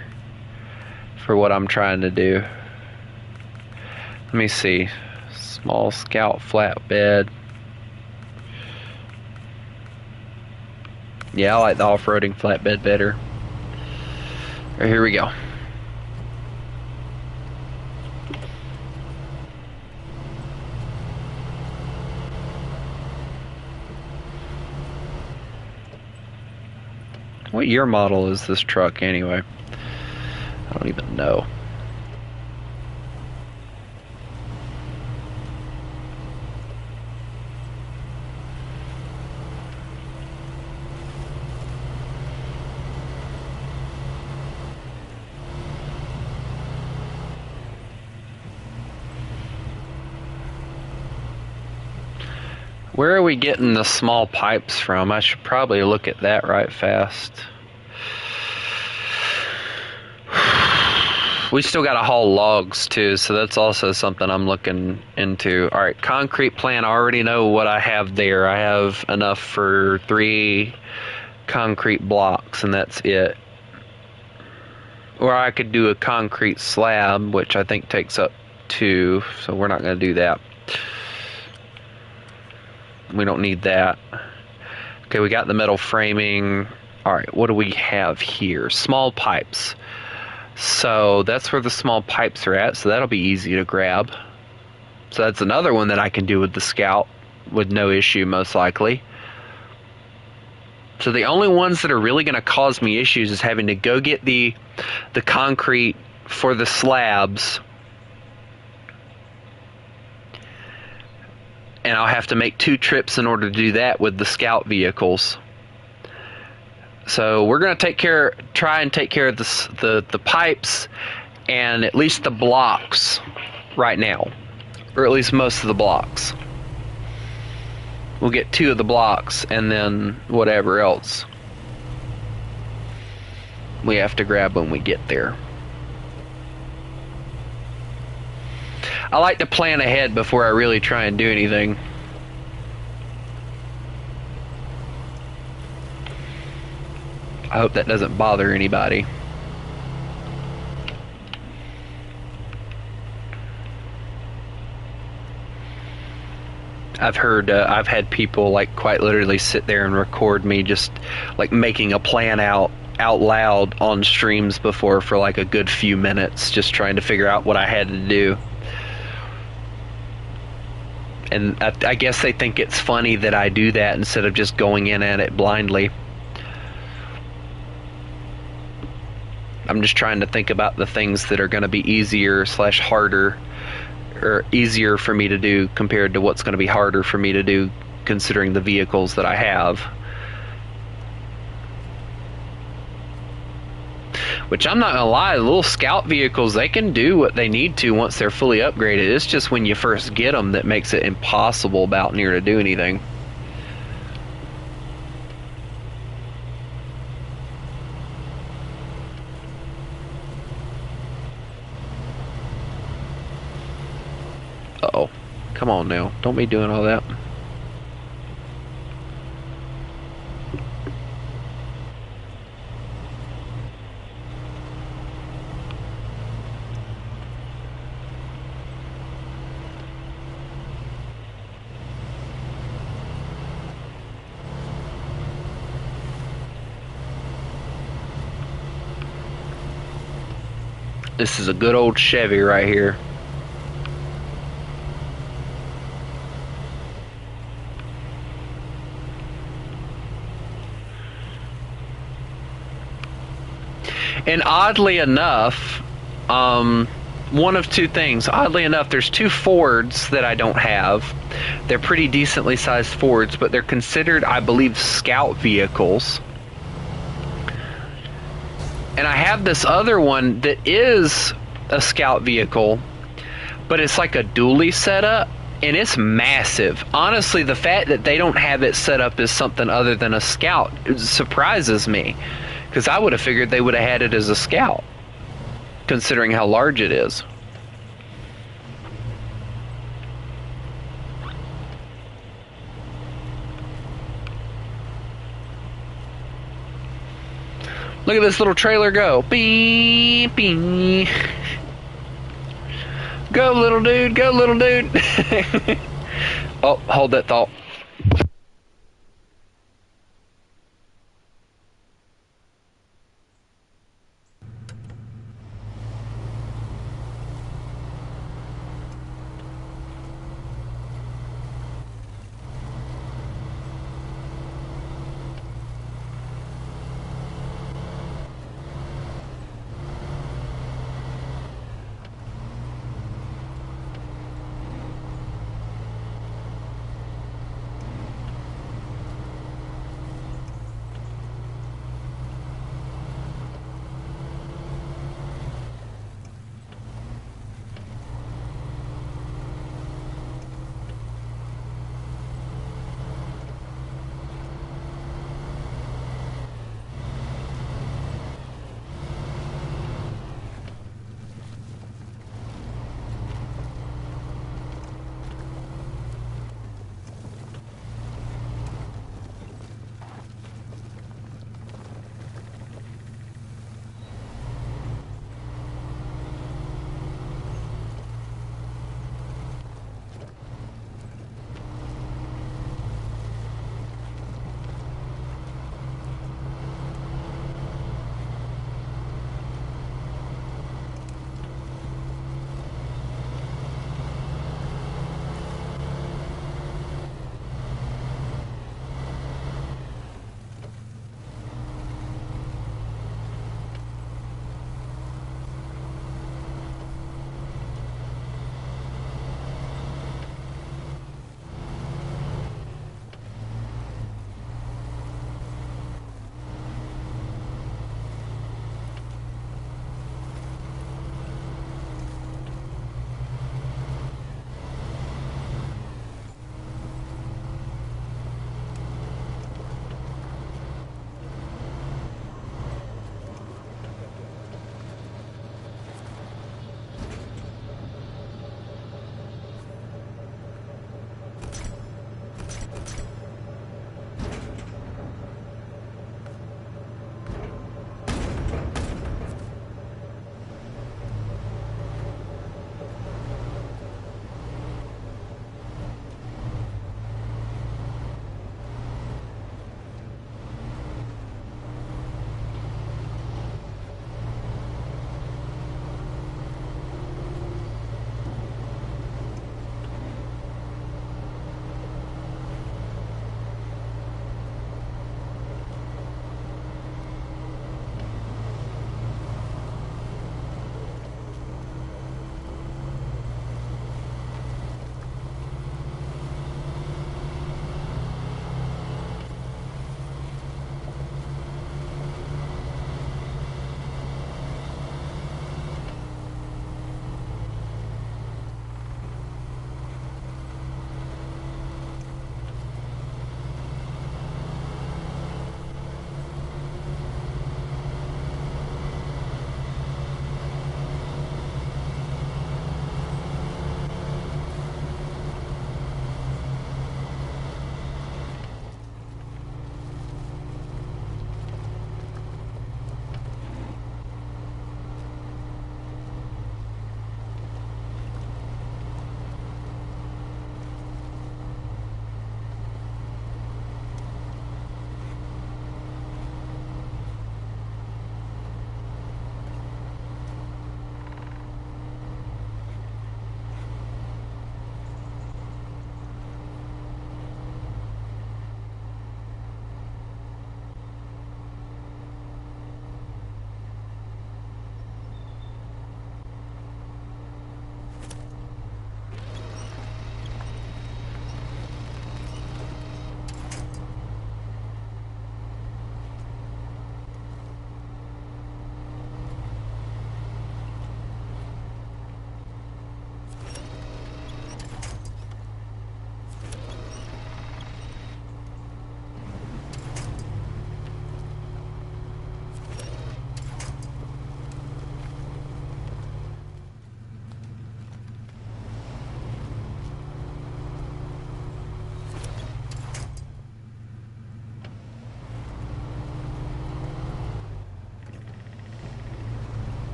for what I'm trying to do. Let me see. Small Scout flatbed. Yeah, I like the off-roading flatbed better. Alright, here we go. What year model is this truck anyway? I don't even know. Where are we getting the small pipes from? I should probably look at that right fast. We still got to haul logs too, so that's also something I'm looking into. Alright, concrete plant, I already know what I have there. I have enough for 3 concrete blocks, and that's it. Or I could do a concrete slab, which I think takes up 2, so we're not going to do that. We don't need that. Okay, we got the metal framing. Alright, what do we have here? Small pipes. So that's where the small pipes are at, so that'll be easy to grab. So that's another one that I can do with the Scout with no issue, most likely. So the only ones that are really going to cause me issues is having to go get the concrete for the slabs, and I'll have to make 2 trips in order to do that with the Scout vehicles. So we're going to try and take care of the pipes and at least the blocks right now, or at least most of the blocks. We'll get 2 of the blocks, and then whatever else we have to grab when we get there. I like to plan ahead before I really try and do anything. I hope that doesn't bother anybody. I've had people like quite literally sit there and record me just like making a plan out loud on streams before for like a good few minutes, just trying to figure out what I had to do. And I guess they think it's funny that I do that instead of just going in at it blindly. I'm just trying to think about the things that are going to be easier / harder, or easier for me to do compared to what's going to be harder for me to do considering the vehicles that I have. Which I'm not going to lie, the little Scout vehicles, they can do what they need to once they're fully upgraded. It's just when you first get them that makes it impossible about near to do anything. Uh-oh. Come on now. Don't be doing all that. This is a good old Chevy right here. And oddly enough, one of two things. Oddly enough, there's two Fords that I don't have. They're pretty decently sized Fords, but they're considered, I believe, scout vehicles. And I have this other one that is a scout vehicle, but it's like a dually setup, and it's massive. Honestly, the fact that they don't have it set up as something other than a scout surprises me, because I would have figured they would have had it as a scout, considering how large it is. Look at this little trailer go. Beep, beep. Go, little dude. Go, little dude. Oh, hold that thought.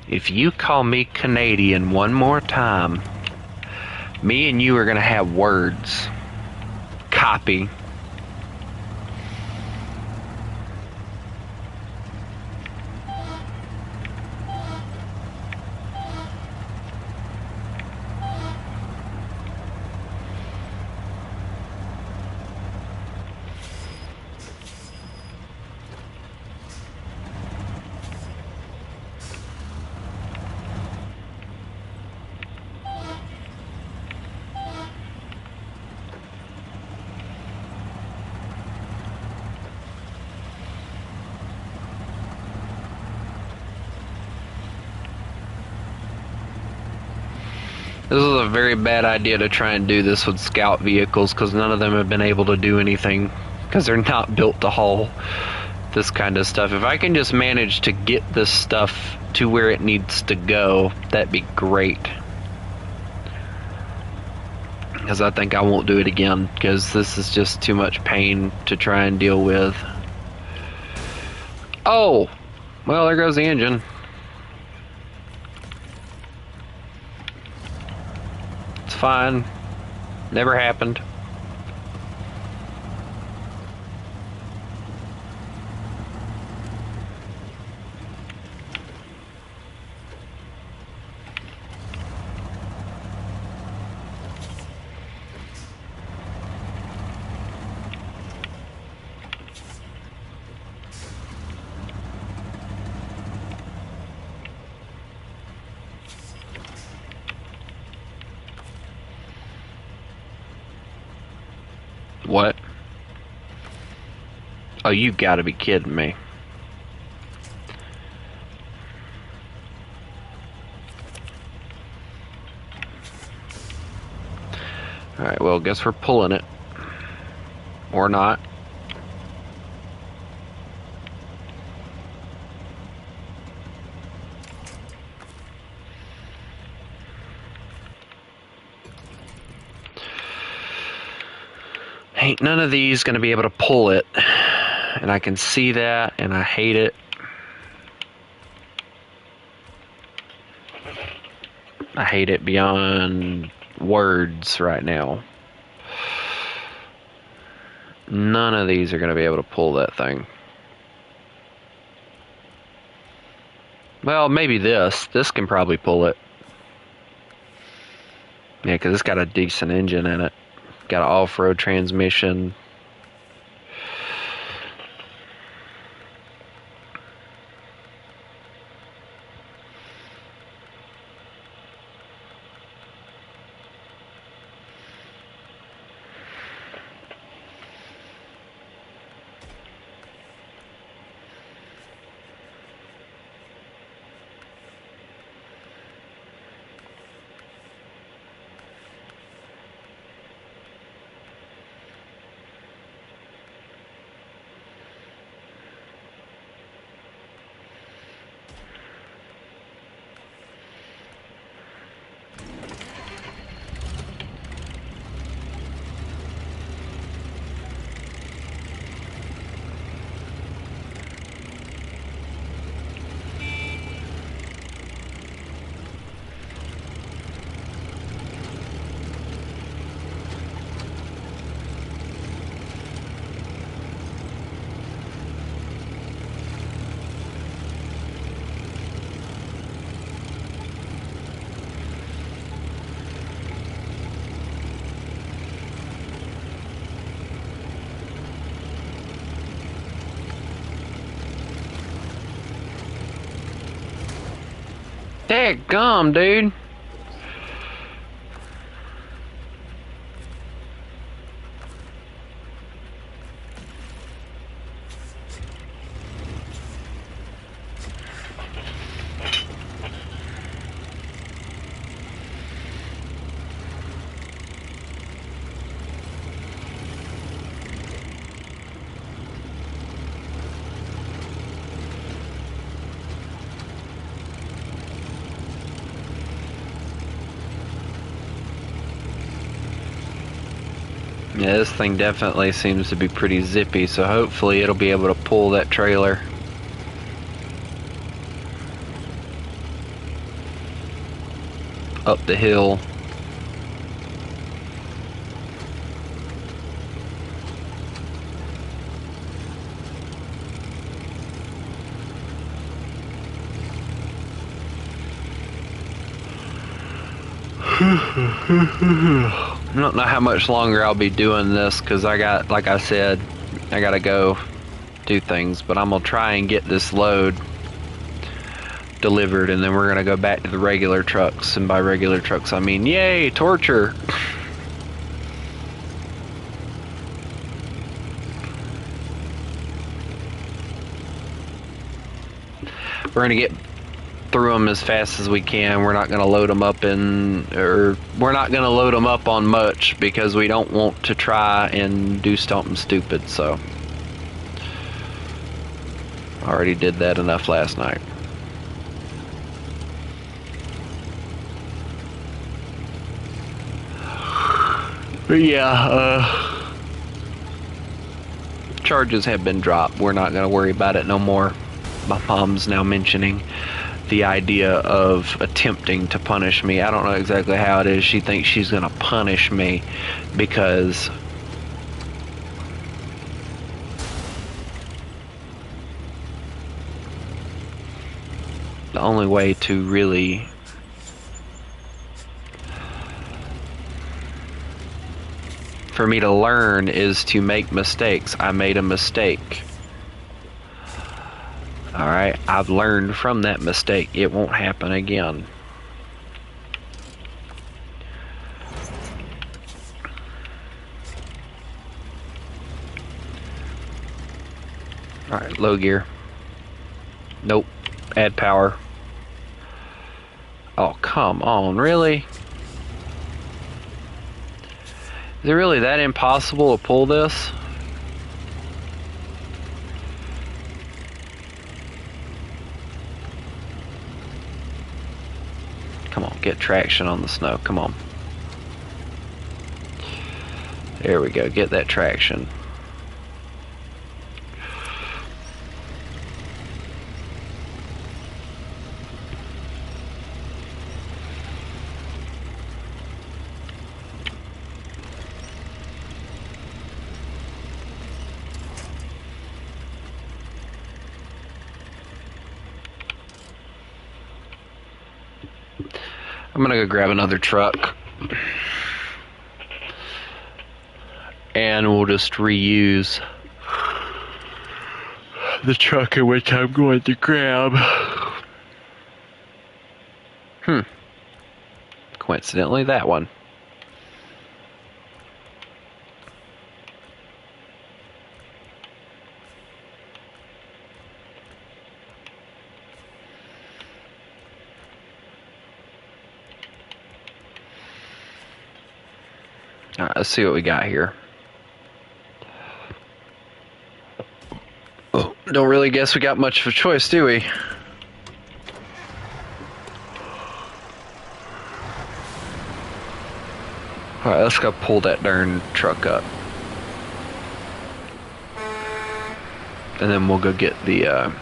If you call me Canadian one more time, me and you are gonna have words. Copy. This is a very bad idea to try and do this with scout vehicles because none of them have been able to do anything because they're not built to haul this kind of stuff. If I can just manage to get this stuff to where it needs to go, that'd be great. Because I think I won't do it again because this is just too much pain to try and deal with. Oh! Well, there goes the engine. It's fine. Never happened. What? Oh, you gotta be kidding me. Alright, well, guess we're pulling it. Or not. Ain't none of these gonna be able to pull it. And I can see that, and I hate it. I hate it beyond words right now. None of these are gonna be able to pull that thing. Well, maybe this. This can probably pull it. Yeah, because it's got a decent engine in it. Got an off-road transmission. Dadgum, dude. Yeah, this thing definitely seems to be pretty zippy, so hopefully it'll be able to pull that trailer. up the hill. I don't know how much longer I'll be doing this because like I said, I gotta go do things, but I'm gonna try and get this load delivered, and then we're gonna go back to the regular trucks, and by regular trucks I mean yay, torture. We're gonna get through them as fast as we can. We're not gonna load them up we're not gonna load them up on much because we don't want to try and do something stupid. So I already did that enough last night. But yeah, charges have been dropped. We're not gonna worry about it no more. My mom's now mentioning the idea of attempting to punish me. I don't know exactly how it is. She thinks she's gonna punish me because the only way to really for me to learn is to make mistakes. I made a mistake. Alright, I've learned from that mistake. It won't happen again. Alright, low gear. Nope. Add power. Oh, come on, really? Is it really that impossible to pull this? Come on, get traction on the snow. Come on. There we go. Get that traction. I'm gonna go grab another truck and we'll just reuse the truck in which I'm going to grab. Coincidentally, that one. Alright, let's see what we got here. Oh, don't really guess we got much of a choice, do we? Alright, let's go pull that darn truck up. And then we'll go get the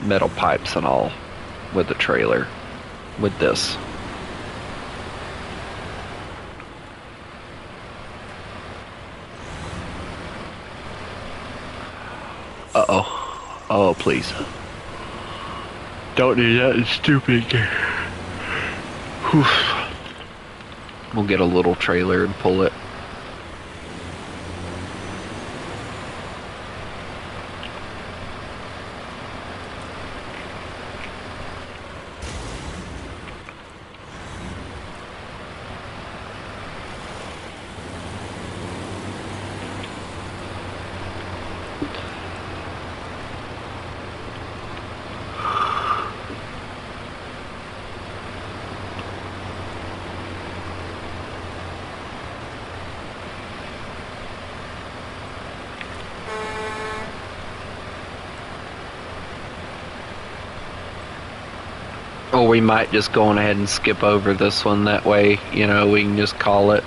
metal pipes and all with the trailer with this. Uh-oh. Oh, please. Don't do that, it's stupid. Whew. We'll get a little trailer and pull it. Or we might just go on ahead and skip over this one. That way, you know, we can just call it.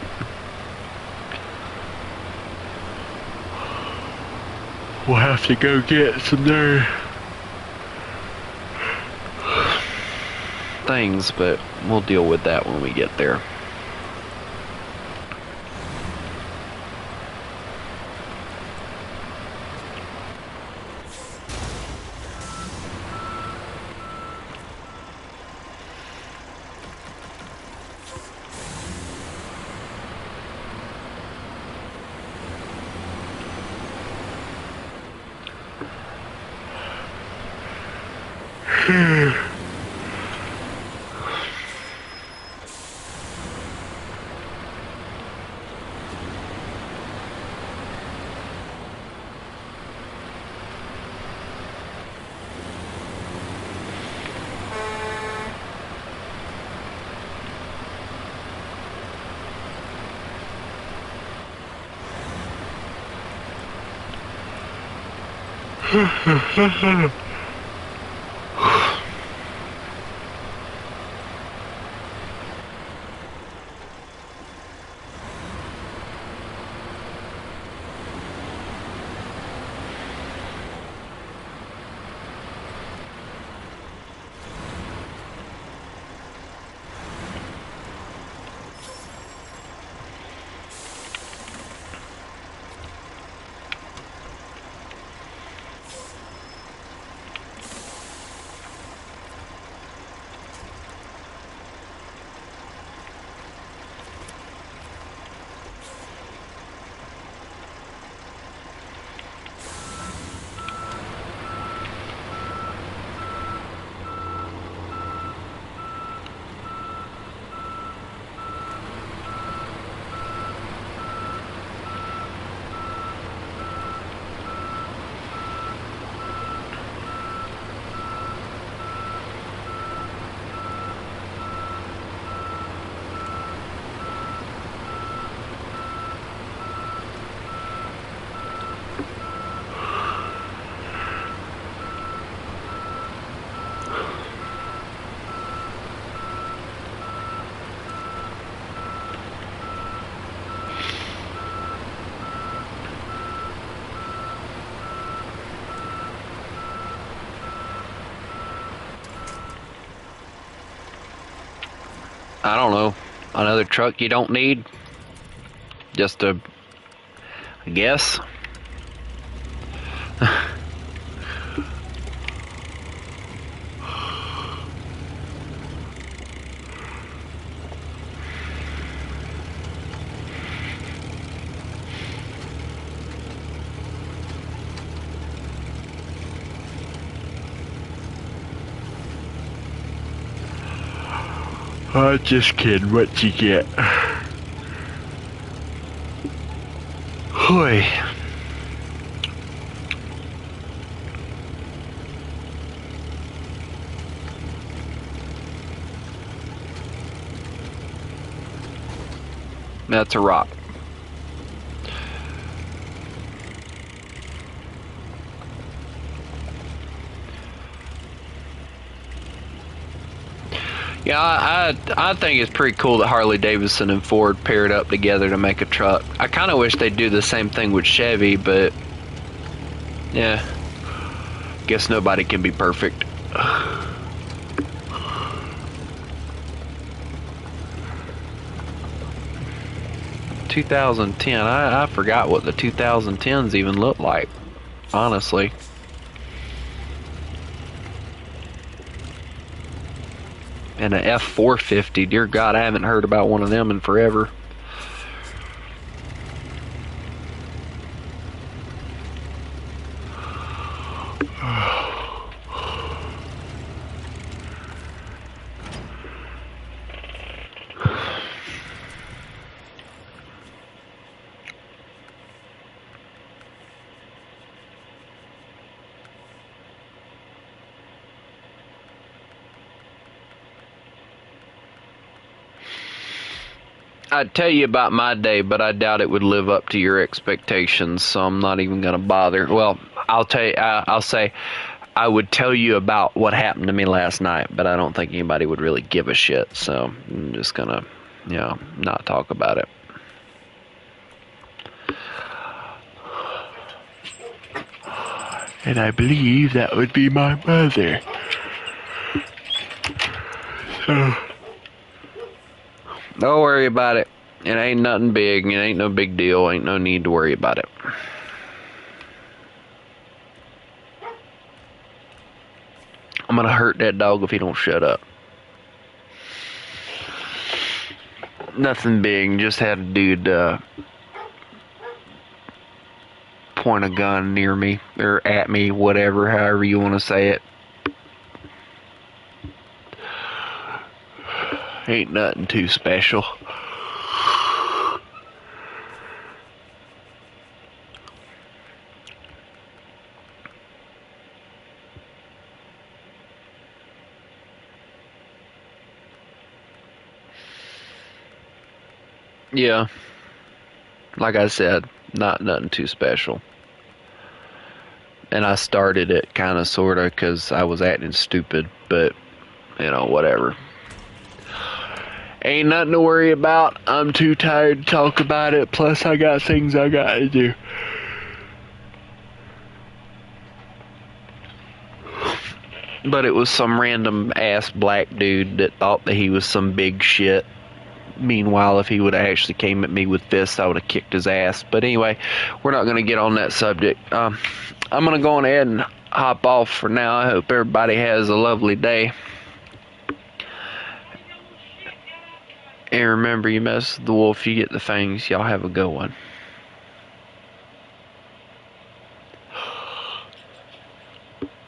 We'll have to go get some there. things, but we'll deal with that when we get there. I don't know. Another truck you don't need? Just a guess? Just kidding. What you get? Hoy. That's a rock. Yeah, I think it's pretty cool that Harley Davidson and Ford paired up together to make a truck. I kind of wish they'd do the same thing with Chevy, but yeah, guess nobody can be perfect. 2010. I forgot what the 2010s even looked like, honestly. And an F450, dear God, I haven't heard about one of them in forever. I'd tell you about my day, but I doubt it would live up to your expectations, so I'm not even going to bother. Well, I'll say I would tell you about what happened to me last night, but I don't think anybody would really give a shit, so I'm just going to, not talk about it. And I believe that would be my mother. Don't worry about it. It ain't nothing big. It ain't no big deal. Ain't no need to worry about it. I'm gonna hurt that dog if he don't shut up. Nothing big. Just had a dude point a gun near me or at me, whatever, however you want to say it. Ain't nothing too special. Yeah, like I said, not nothing too special. And I started it kind of, sort of, because I was acting stupid, but, whatever. Ain't nothing to worry about. I'm too tired to talk about it, plus I got things I gotta do. But it was some random ass black dude that thought that he was some big shit. Meanwhile, if he would have actually came at me with fists, I would have kicked his ass. But anyway, we're not going to get on that subject. I'm going to go on ahead and hop off for now. I hope everybody has a lovely day. And remember, you mess with the wolf, you get the fangs. Y'all have a good one.